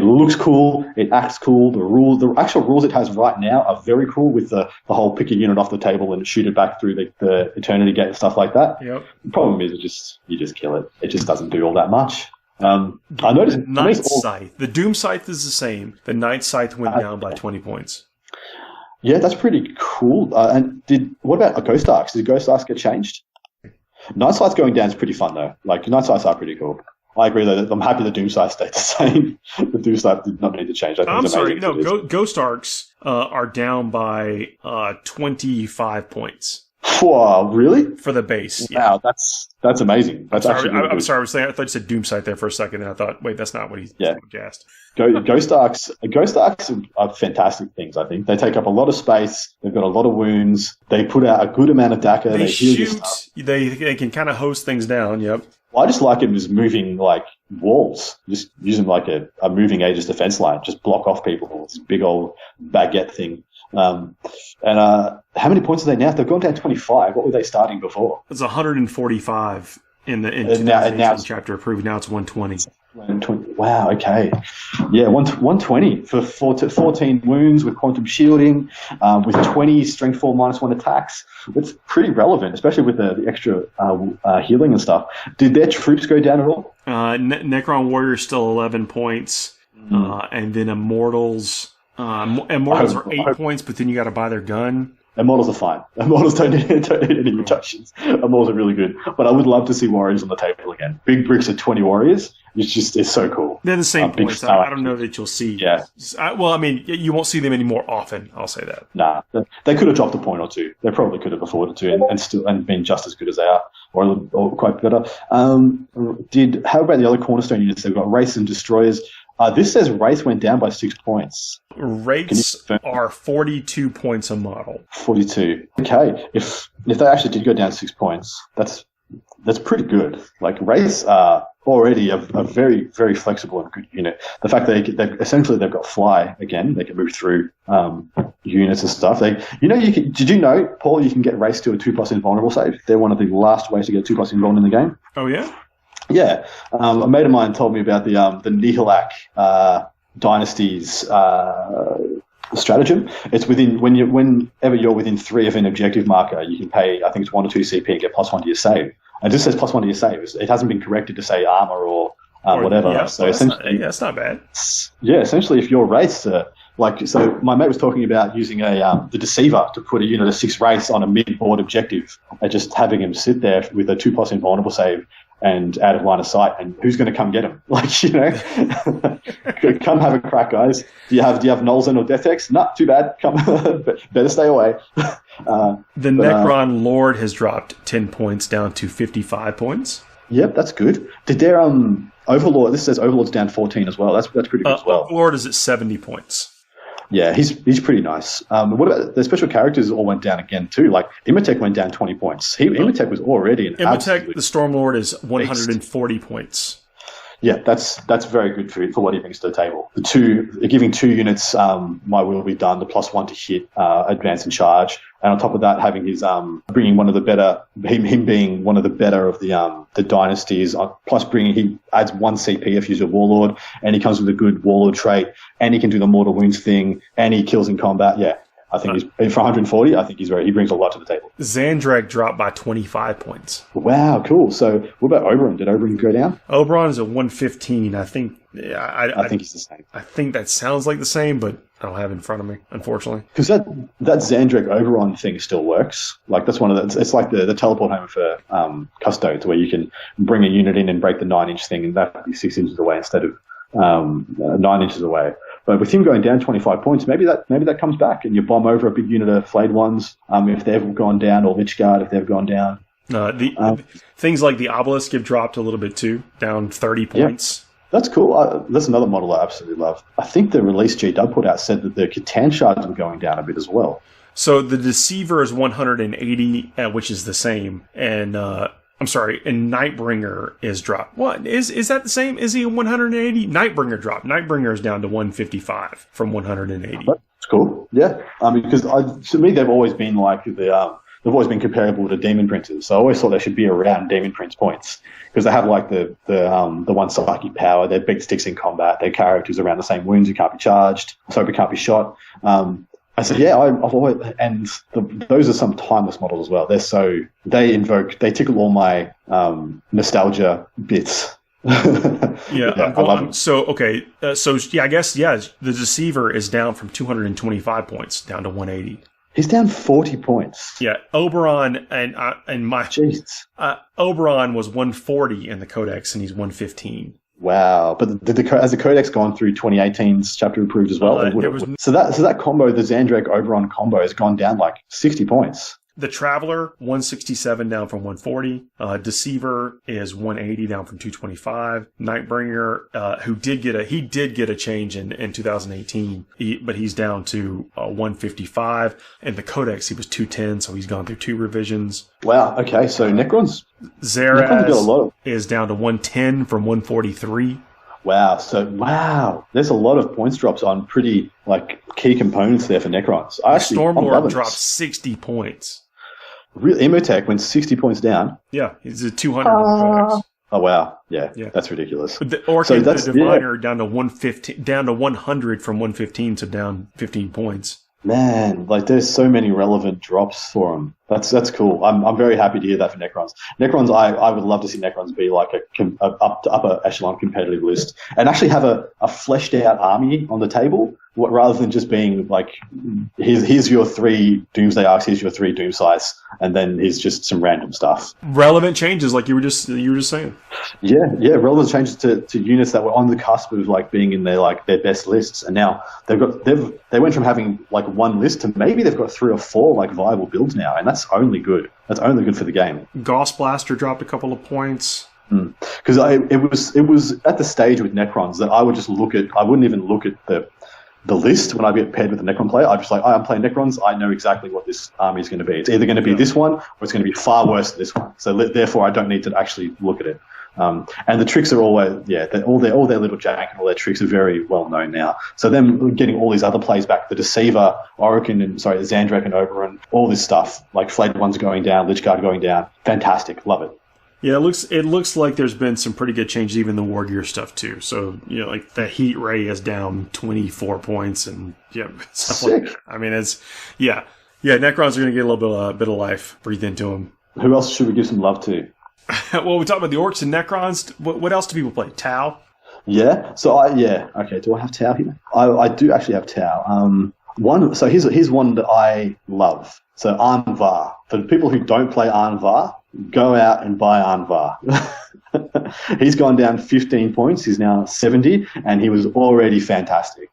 looks cool, it acts cool, the actual rules it has right now are very cool with the whole pick a unit off the table and shoot it back through the Eternity Gate and stuff like that. Yep. The problem is you just kill it. It just doesn't do all that much. I noticed Night Scythe. The Doom Scythe is the same. The Night Scythe went down by 20 points. Yeah, that's pretty cool. And what about Ghost Arcs? Did Ghost Arcs get changed? Night Scythe going down is pretty fun though. Like, Night Scythes are pretty cool. I agree though. I'm happy the Doom Scythe stayed the same. The Doom Scythe did not need to change. I'm sorry. No, Ghost Arcs are down by 25 points. Whoa, really? For the base. Yeah. Wow, that's amazing. That's I'm sorry. I thought you said Doom Scythe there for a second, and I thought, wait, that's not what he gassed. Ghost Arcs are fantastic things, I think. They take up a lot of space. They've got a lot of wounds. They put out a good amount of DACA. They shoot. They can kind of hose things down, yep. Well, I just like it as moving, like, walls. Just use them like a moving Aegis defense line. Just block off people. It's a big old baguette thing. How many points are they now? If they've gone down 25, what were they starting before? It's 145 in 2018 chapter approved. Now it's 120. 120. Wow, okay. Yeah, 120 for 14 wounds with quantum shielding, with 20 strength 4 -1 attacks. It's pretty relevant, especially with the extra healing and stuff. Did their troops go down at all? Necron Warriors still 11 points, and then Immortals... Immortals are 8 points, but then you got to buy their gun. Immortals are fine. Immortals don't need any reductions. Immortals are really good. But I would love to see Warriors on the table again. Big bricks of 20 Warriors. It's so cool. They're the same points. I don't know that you'll see. Yeah. You won't see them any more often. I'll say that. Nah. They could have dropped a point or two. They probably could have afforded to and been just as good as they are, or quite better. How about the other cornerstone units? They've got Wraiths and Destroyers. This says Wraith went down by 6 points. Wraiths are 42 points a model. 42. Okay. If they actually did go down 6 points, that's pretty good. Like, Wraiths are already a very, very flexible and good unit. The fact that they've got fly again, they can move through units and stuff. Did you know, Paul, you can get Wraiths to a 2+ invulnerable save? They're one of the last ways to get 2+ invulnerable in the game. Oh yeah. Yeah, a mate of mine told me about the Nihilak Dynasty's stratagem. It's whenever you're within 3 of an objective marker, you can pay, I think it's 1 or 2 CP and get +1 to your save. It just says +1 to your save. It hasn't been corrected to say armor or whatever. Yeah, so essentially, that's not bad. Yeah, essentially, if your Wraiths are Like, so my mate was talking about using the Deceiver to put a unit of 6 race on a mid-board objective and just having him sit there with a 2+ invulnerable save and out of line of sight, and who's going to come get him? Like, you know, come have a crack, guys. Do you have Nolzen or Death X? Not too bad. Come, better stay away. The Necron Lord has dropped 10 points down to 55 points. Yep, that's good. Did their Overlord? This says Overlord's down 14 as well. That's pretty good as well. Overlord is at 70 points. Yeah, he's pretty nice. What about the special characters? All went down again too. Like Imhotep went down 20 points. Imhotep was already an Imhotep, the Stormlord, is 140 points. Yeah, that's very good for what he brings to the table. Giving 2 units, my will be done. The +1 to hit, advance and charge, and on top of that, having his bringing one of the better, him being one of the better of the dynasties. Plus, he adds 1 CP if he's a warlord, and he comes with a good warlord trait, and he can do the mortal wounds thing, and he kills in combat. Yeah. I think for 140, I think he brings a lot to the table. Xandrag dropped by 25 points. Wow, cool. So what about Oberon? Did Oberon go down? Oberon is at 115. I think he's the same. I think that sounds like the same, but I don't have it in front of me, unfortunately. Because that Xandrag Oberon thing still works. Like that's one of the. It's like the teleport hammer for Custodes, where you can bring a unit in and break the 9-inch thing, and that would be 6 inches away instead of 9 inches away. But with him going down 25 points, maybe that comes back, and you bomb over a big unit of flayed ones if they've gone down, or Lichguard if they've gone down. Things like the Obelisk have dropped a little bit too, down 30 points. Yeah, that's cool. That's another model I absolutely love. I think the release G-Dub put out said that the Catan shards were going down a bit as well. So the Deceiver is 180, which is the same, and I'm sorry, and Nightbringer is dropped. What? Is that the same? Is he 180? Nightbringer dropped. Nightbringer is down to 155 from 180. That's cool. Yeah. Because to me, they've always been like they've always been comparable to Demon Princes. So I always thought they should be around Demon Prince points because they have like the one psychic power. They're big sticks in combat. Their characters around the same wounds. You can't be charged. So you can't be shot. I said, yeah, I've always, and those are some timeless models as well. They tickle all my nostalgia bits. Yeah, I love them. So, okay, I guess, the Deceiver is down from 225 points down to 180. He's down 40 points. Yeah, Oberon and my... Jesus. Oberon was 140 in the Codex, and he's 115. Wow, but has the Codex gone through 2018's chapter approved as well? So that combo, the Xandrag Oberon combo, has gone down like 60 points. The Traveler, 167 down from 140. Deceiver is 180 down from 225. Nightbringer, who did get a change in 2018, but he's down to 155. And the Codex, he was 210, so he's gone through 2 revisions. Wow. Okay, so Necron's Zeraz is down to 110 from 143. Wow. There's a lot of points drops on pretty like key components there for Necrons. Stormlord dropped 60 points. Real Imhotep went 60 points down. Yeah, he's at 200 in the Codex. Oh wow, yeah, that's ridiculous. The Ork and the Diviner down to 115, down to 100 from 115, so down 15 points. Man, like there's so many relevant drops for them. That's cool. I'm very happy to hear that for Necrons. Necrons, I would love to see Necrons be like a upper echelon competitive list and actually have a fleshed out army on the table rather than just being like here's your 3 Doomsday Arcs, here's your 3 Doomsize, and then here's just some random stuff. Relevant changes, like you were just saying. Yeah, relevant changes to units that were on the cusp of like being in their best lists, and now they went from having like 1 list to maybe they've got 3 or 4 like viable builds now, and that's only good. That's only good for the game. Gauss Blaster dropped a couple of points. Because it was at the stage with Necrons that I wouldn't even look at the list when I get paired with a Necron player. I'm just like, I'm playing Necrons. I know exactly what this army is going to be. It's either going to be this one or it's going to be far worse than this one. So therefore, I don't need to actually look at it. And the tricks are always, all their little jank and all their tricks are very well known now. So them getting all these other plays back, the Deceiver, Xandrag and Oberon, all this stuff, like Flayed Ones going down, Lichguard going down, fantastic, love it. Yeah, it looks like there's been some pretty good changes, even the War Gear stuff too. So like the Heat Ray is down 24 points, and stuff like that. I mean, Necrons are going to get a little bit of life breathed into them. Who else should we give some love to? Well, we talked about the Orcs and Necrons. What else do people play? Tau? Yeah. So okay. Do I have Tau here? I do actually have Tau. So here's one that I love. So Anvar. For the people who don't play Anvar, go out and buy Anvar. He's gone down 15 points. He's now 70, and he was already fantastic.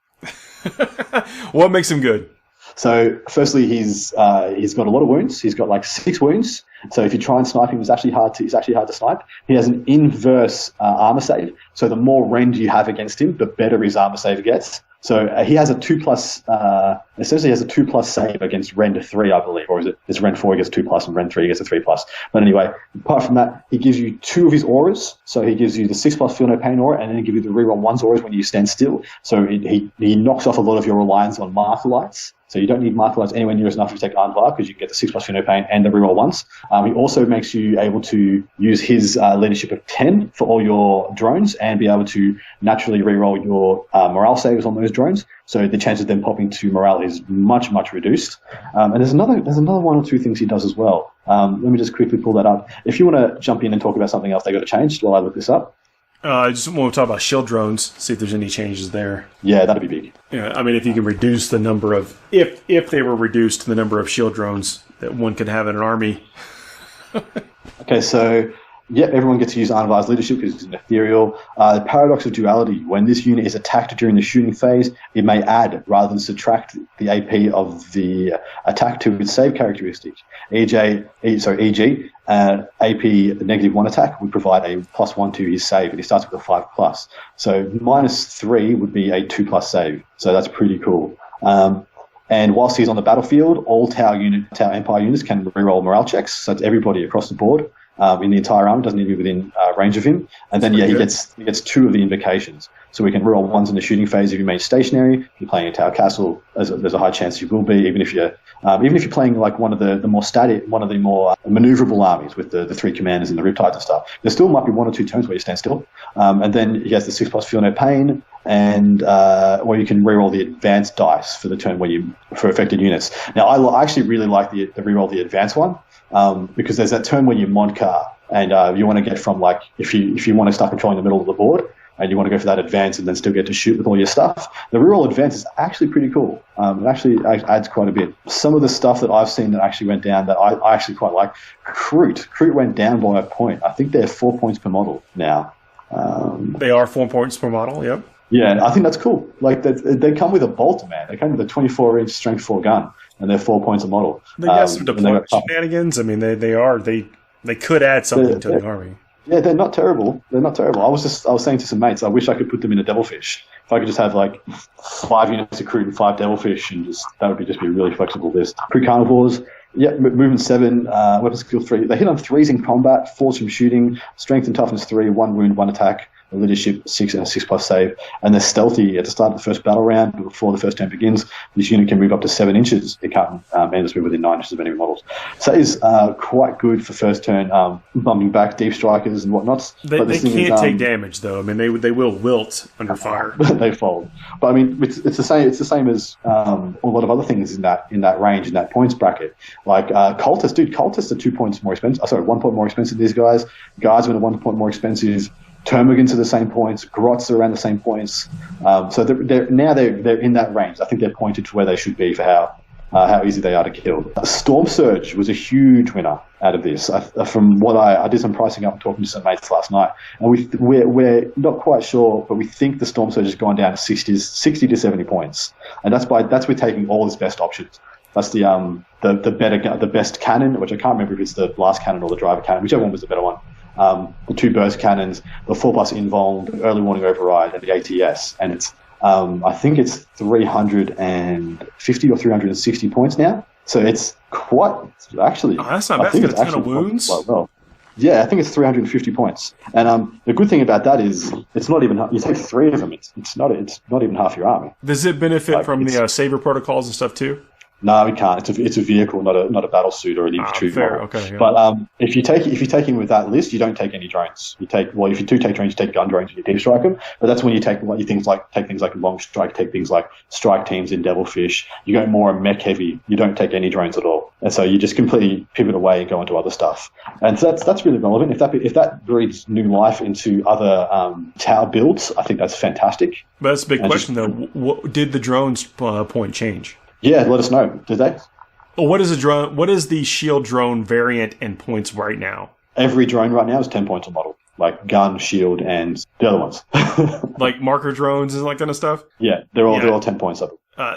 What makes him good? So, firstly, he's got a lot of wounds. He's got like 6 wounds. So, if you try and snipe him, it's actually hard to snipe. He has an inverse armor save. So, the more rend you have against him, the better his armor save gets. So he has a 2+, essentially has a 2+ save against Rend 3, I believe, or is it? It's Rend 4 gets 2+, and Rend 3 gets a 3+. But anyway, apart from that, he gives you 2 of his auras. So he gives you the 6+ Feel No Pain aura, and then he gives you the reroll 1's auras when you stand still. So he knocks off a lot of your reliance on Marker Lights. So you don't need Marker Lights anywhere near as enough if you take Anvar, because you can get the 6+ Feel No Pain and the reroll 1's. He also makes you able to use his leadership of 10 for all your drones and be able to naturally reroll your morale saves on those drones. So the chance of them popping to morale is much, much reduced. And there's another 1 or 2 things he does as well. Let me just quickly pull that up. If you want to jump in and talk about something else they got to change while I look this up. I just want to talk about shield drones, see if there's any changes there. Yeah, that'd be big. Yeah, I mean, if you can reduce the number of, if they were reduced to the number of shield drones that one could have in an army. Okay, so everyone gets to use Anvar's leadership because it's an ethereal. The paradox of duality: when this unit is attacked during the shooting phase, it may add rather than subtract the AP of the attack to its save characteristic. E.g., AP -1 attack would provide a +1 to his save, and he starts with a 5+. So -3 would be a 2+ save. So that's pretty cool. And whilst he's on the battlefield, all Tau Empire units can reroll morale checks. So it's everybody across the board. In the entire army, doesn't need to be within range of him. And then, he gets 2 of the invocations. So we can reroll 1s in the shooting phase if you remain stationary. If you're playing a Tower Castle, there's a high chance you will be, even if you're playing like one of the more static, one of the more maneuverable armies with the 3 commanders and the Riptides and stuff. There still might be 1 or 2 turns where you stand still. And then he has the 6+ Feel No Pain, and or you can reroll the advanced dice for the turn for affected units. Now, I actually really like the reroll the advanced one. Because there's that turn when you Modcar and you want to get from, like, if you want to start controlling the middle of the board and you want to go for that advance and then still get to shoot with all your stuff, the reroll advance is actually pretty cool. It actually adds quite a bit. Some of the stuff that I've seen that actually went down that I actually quite like, Crute went down by a point. I think they're 4 points per model now. They are 4 points per model, yep. Yeah, I think that's cool. Like, they come with a bolter, man. They come with a 24-inch strength 4 gun. And they're 4 points a model. They got some deployment shenanigans. I mean, they could add something to the army. Yeah, they're not terrible. They're not terrible. I was saying to some mates, I wish I could put them in a Devilfish. If I could just have like 5 units of Crute and 5 Devilfish, and that would be really flexible list. Pre-Carnivores. Movement 7, weapon skill 3. They hit on 3s in combat, 4s from shooting, strength and toughness 3, 1 wound, 1 attack. Leadership 6 and a 6+ save, and they're stealthy at the start of the first battle round. Before the first turn begins, this unit can move up to 7 inches. It can't move within 9 inches of enemy models. So that is quite good for first turn, bumping back deep strikers and whatnot. They can't take damage though. I mean, they will wilt under fire. They fold. But I mean, it's the same. It's the same as a lot of other things in that range, in that points bracket. Like cultists, Cultists are 2 points more expensive. 1 point more expensive than these guys. Guardsmen are 1 point more expensive. Termagants are the same points. Grots are around the same points. So they're in that range. I think they're pointed to where they should be for how easy they are to kill. Storm Surge was a huge winner out of this. From what I did some pricing up and talking to some mates last night, and we're not quite sure, but we think the Storm Surge has gone down to 60 to 70 points, and that's with taking all his best options. That's the best cannon, which I can't remember if it's the blast cannon or the driver cannon, whichever one was the better one. The 2 burst cannons, the 4+ invuln, the early warning override, and the ATS, and it's I think it's 350 or 360 points now. So it's actually. Oh, that's not bad. It's got a ton of wounds. Well. Yeah, I think it's 350 points. And the good thing about that is it's not even. You take 3 of them. It's not even half your army. Does it benefit from the saver protocols and stuff too? No, we can't. It's a vehicle, not a battle suit or an infantry model. Okay, yeah. But if you take him with that list, you don't take any drones. If you do take drones, you take gun drones and you deep strike them. But that's when you take things like long strike, take things like strike teams in Devilfish. You go more mech heavy. You don't take any drones at all. And so you just completely pivot away and go into other stuff. And so that's really relevant. If that breathes new life into other tower builds, I think that's fantastic. But that's a big question, though. Did the drones point change? Yeah, let us know. Did they? Well, what is the shield drone variant and points right now? Every drone right now is 10 points a model. Like gun, shield, and the other ones. Like marker drones and like kind of stuff? Yeah, they're all 10 points up.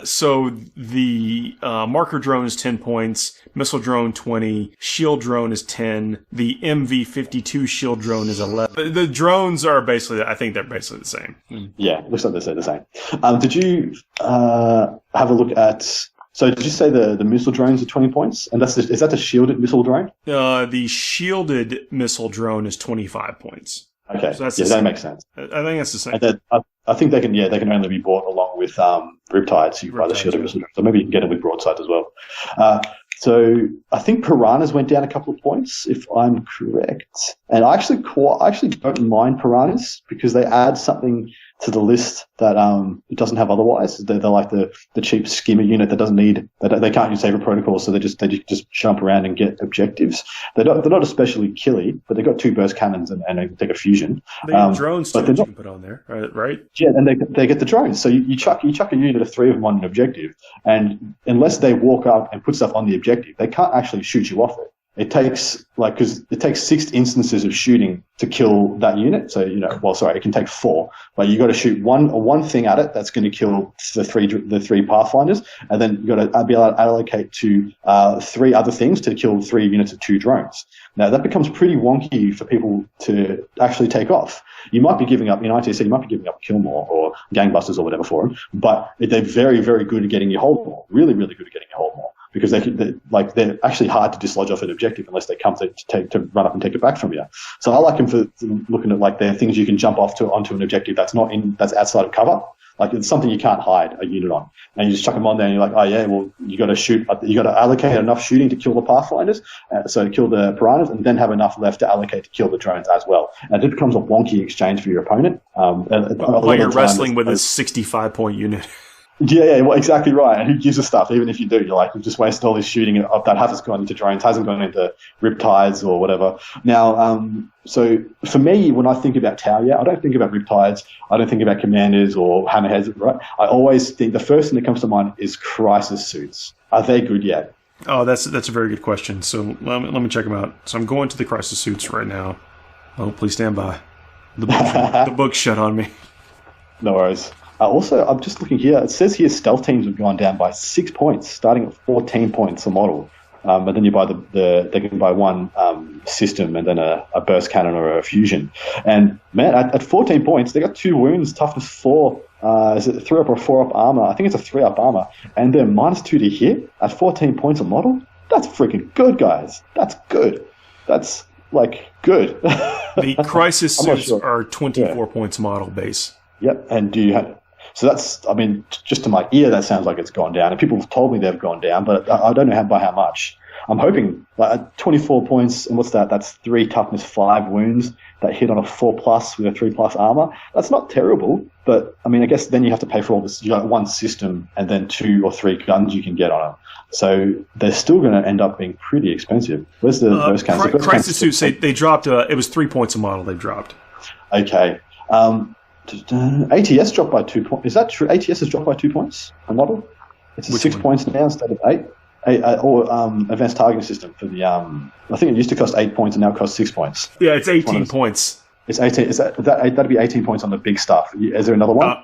So the marker drone is 10 points, missile drone 20, shield drone is 10, the MV-52 shield drone is 11. The drones are basically, I think they're basically the same. Yeah, looks like they're the same. Did you have a look at... So did you say the missile drones are 20 points? And is that the shielded missile drone? The shielded missile drone is 25 points. Okay, so that makes sense. I think that's the same. And I think they can only be bought along with Riptides. So you can buy the shielded missile drone. So maybe you can get it with broadsides as well. So I think Piranhas went down a couple of points, if I'm correct. And I actually don't mind Piranhas because they add something to the list that it doesn't have otherwise. They're like the cheap skimmer unit that doesn't need that they can't use saber protocols, so they just jump around and get objectives. They're not especially killy, but they've got 2 burst cannons and they can take a fusion. They have drones too, that you can put on there, right? Yeah, and they get the drones. So you chuck a unit of 3 of them on an objective, and unless they walk up and put stuff on the objective, they can't actually shoot you off it. It takes because it takes 6 instances of shooting to kill that unit. So it can take 4, but you got to shoot one thing at it that's going to kill the three pathfinders, and then you got to be able to allocate to 3 other things to kill 3 units of 2 drones. Now that becomes pretty wonky for people to actually take off. You might be giving up in ITC. You might be giving up Killmore or Gangbusters or whatever for them, but they're very, very good at getting you hold more. Really, really good at getting you hold more. Because they're actually hard to dislodge off an objective unless they come to run up and take it back from you. So I like them for looking at like they're things you can jump off onto an objective that's outside of cover. Like it's something you can't hide a unit on, and you just chuck them on there, and you're like, oh yeah, well you got to allocate enough shooting to kill the pathfinders, so to kill the piranhas, and then have enough left to allocate to kill the drones as well. And it becomes a wonky exchange for your opponent. While you're wrestling with a 65-point unit. Yeah, well, exactly right. And who gives a stuff? Even if you do, you're like, you've just wasted all this shooting of that has gone into drones, hasn't gone into Riptides or whatever. Now, so for me, when I think about Tower, I don't think about Riptides. I don't think about Commanders or Hammerheads, right? I always think the first thing that comes to mind is Crisis Suits. Are they good yet? Oh, that's a very good question. So let me check them out. So I'm going to the Crisis Suits right now. Oh, please stand by. The book's shut on me. No worries. Also, I'm just looking here. It says here stealth teams have gone down by 6 points, starting at 14 points a model. But then you buy they can buy one system and then a burst cannon or a fusion. And man, at 14 points, they got 2 wounds, toughness 4. Is it 3 up or 4 up armor? I think it's a 3 up armor, and they're -2 to hit at 14 points a model. That's freaking good, guys. That's good. That's like good. The Crisis Suits are 24 points model base. Yep, and do you have? So that's, I mean, just to my ear, that sounds like it's gone down. And people have told me they've gone down, but I don't know by how much. I'm hoping at 24 points, and what's that? That's 3 toughness, 5 wounds that hit on a 4+ with a 3+ armor. That's not terrible, but I mean, I guess then you have to pay for all this. You got one system and then 2 or 3 guns you can get on it. So they're still going to end up being pretty expensive. Where's the burst cannons? Crisis Suits, they dropped, it was 3 points a model they dropped. Okay. ATS dropped by 2 points. Is that true? ATS has dropped by 2 points a model? It's 6 points now instead of 8. Or advanced targeting system for the I think it used to cost 8 points and now it costs 6 points. Yeah, it's 18 points. It's 18. That'd be 18 points on the big stuff. Is there another one?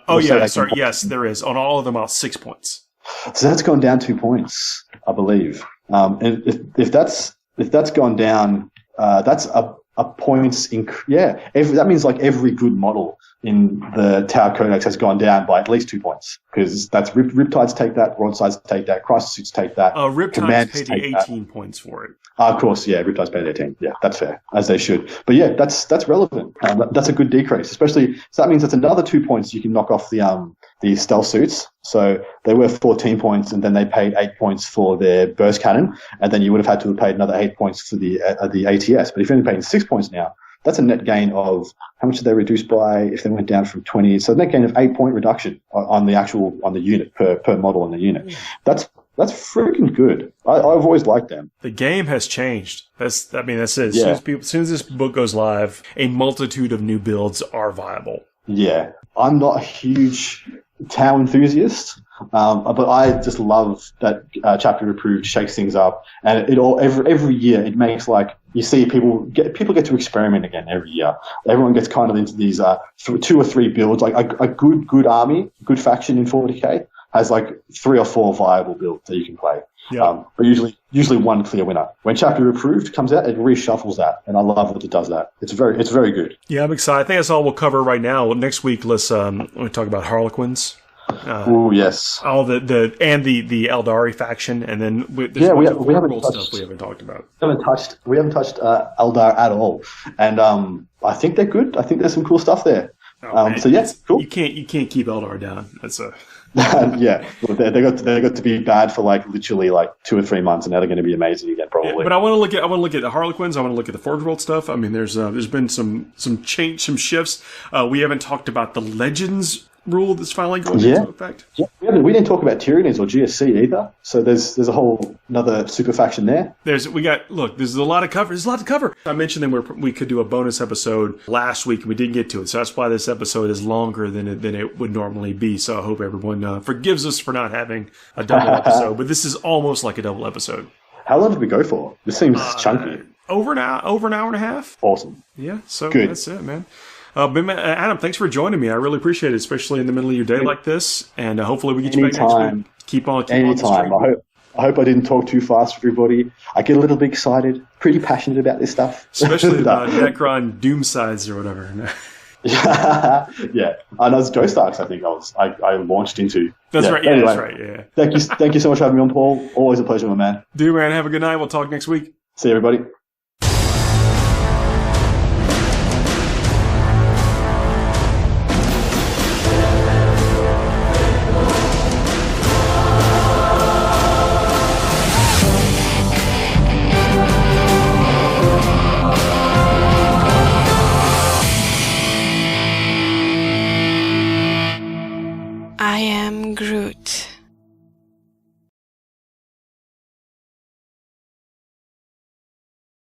Sorry. Yes, there is. On all of them, 6 points. So that's gone down 2 points, I believe. And if that's gone down, that's a points that means like every good model in the Tower Codex has gone down by at least 2 points, because that's Riptides take that, Broadsides take that, Crisis Suits take that. Riptides paid 18 points for it. Of course, yeah, Riptides paid 18. Yeah, that's fair, as they should. But yeah, that's relevant. That's a good decrease, especially. So that means that's another 2 points you can knock off the stealth suits. So they were 14 points, and then they paid 8 points for their burst cannon, and then you would have had to have paid another 8 points for the ATS. But if you're only paying 6 points now, that's a net gain of, how much did they reduce by if they went down from 20? So a net gain of 8 point reduction on the unit per model in the unit. That's That's freaking good. I've always liked them. The game has changed. That's it. As soon as this book goes live, a multitude of new builds are viable. Yeah. I'm not a huge Tau enthusiast, but I just love that Chapter Approved shakes things up, and every year it makes you see people get to experiment again every year. Everyone gets kind of into these 2 or 3 builds. Like a good army, good faction in 40k has 3 or 4 viable builds that you can play. Yeah. But usually one clear winner. When Chapter Approved comes out, it reshuffles that, and I love that it does that. It's very good. Yeah, I'm excited. I think that's all we'll cover right now. Next week, let's talk about Harlequins. Yes. All the Eldari faction, and then we haven't touched stuff we haven't talked about. We haven't touched Eldar at all, and I think they're good. I think there's some cool stuff there. So yeah, cool. You can't keep Eldar down. That's a yeah. They got to be bad for literally 2 or 3 months, and now they're going to be amazing again, probably. Yeah, but I want to look at the Harlequins. I want to look at the Forge World stuff. I mean, there's been some change, some shifts. We haven't talked about the Legends rule that's finally going into effect. Yeah, we didn't talk about Tyranids or GSC either. So there's a whole another super faction there. There's a lot of cover. There's a lot to cover. I mentioned that we could do a bonus episode last week and we didn't get to it. So that's why this episode is longer than it would normally be. So I hope everyone forgives us for not having a double episode. But this is almost like a double episode. How long did we go for? This seems chunky. Over an hour and a half. Awesome. Yeah. So good. That's it, man. Adam, thanks for joining me. I really appreciate it, especially in the middle of your day like this. And hopefully we get you back next week. Keep on the stream. I hope I didn't talk too fast for everybody. I get a little bit excited, pretty passionate about this stuff. Especially about Necron Doom sides or whatever. Yeah. And those Ghost Arcs, I think I launched into. That's right. Yeah, anyway, that's right. Yeah. Thank you so much for having me on, Paul. Always a pleasure, my man. Dude, man. Have a good night. We'll talk next week. See you, everybody.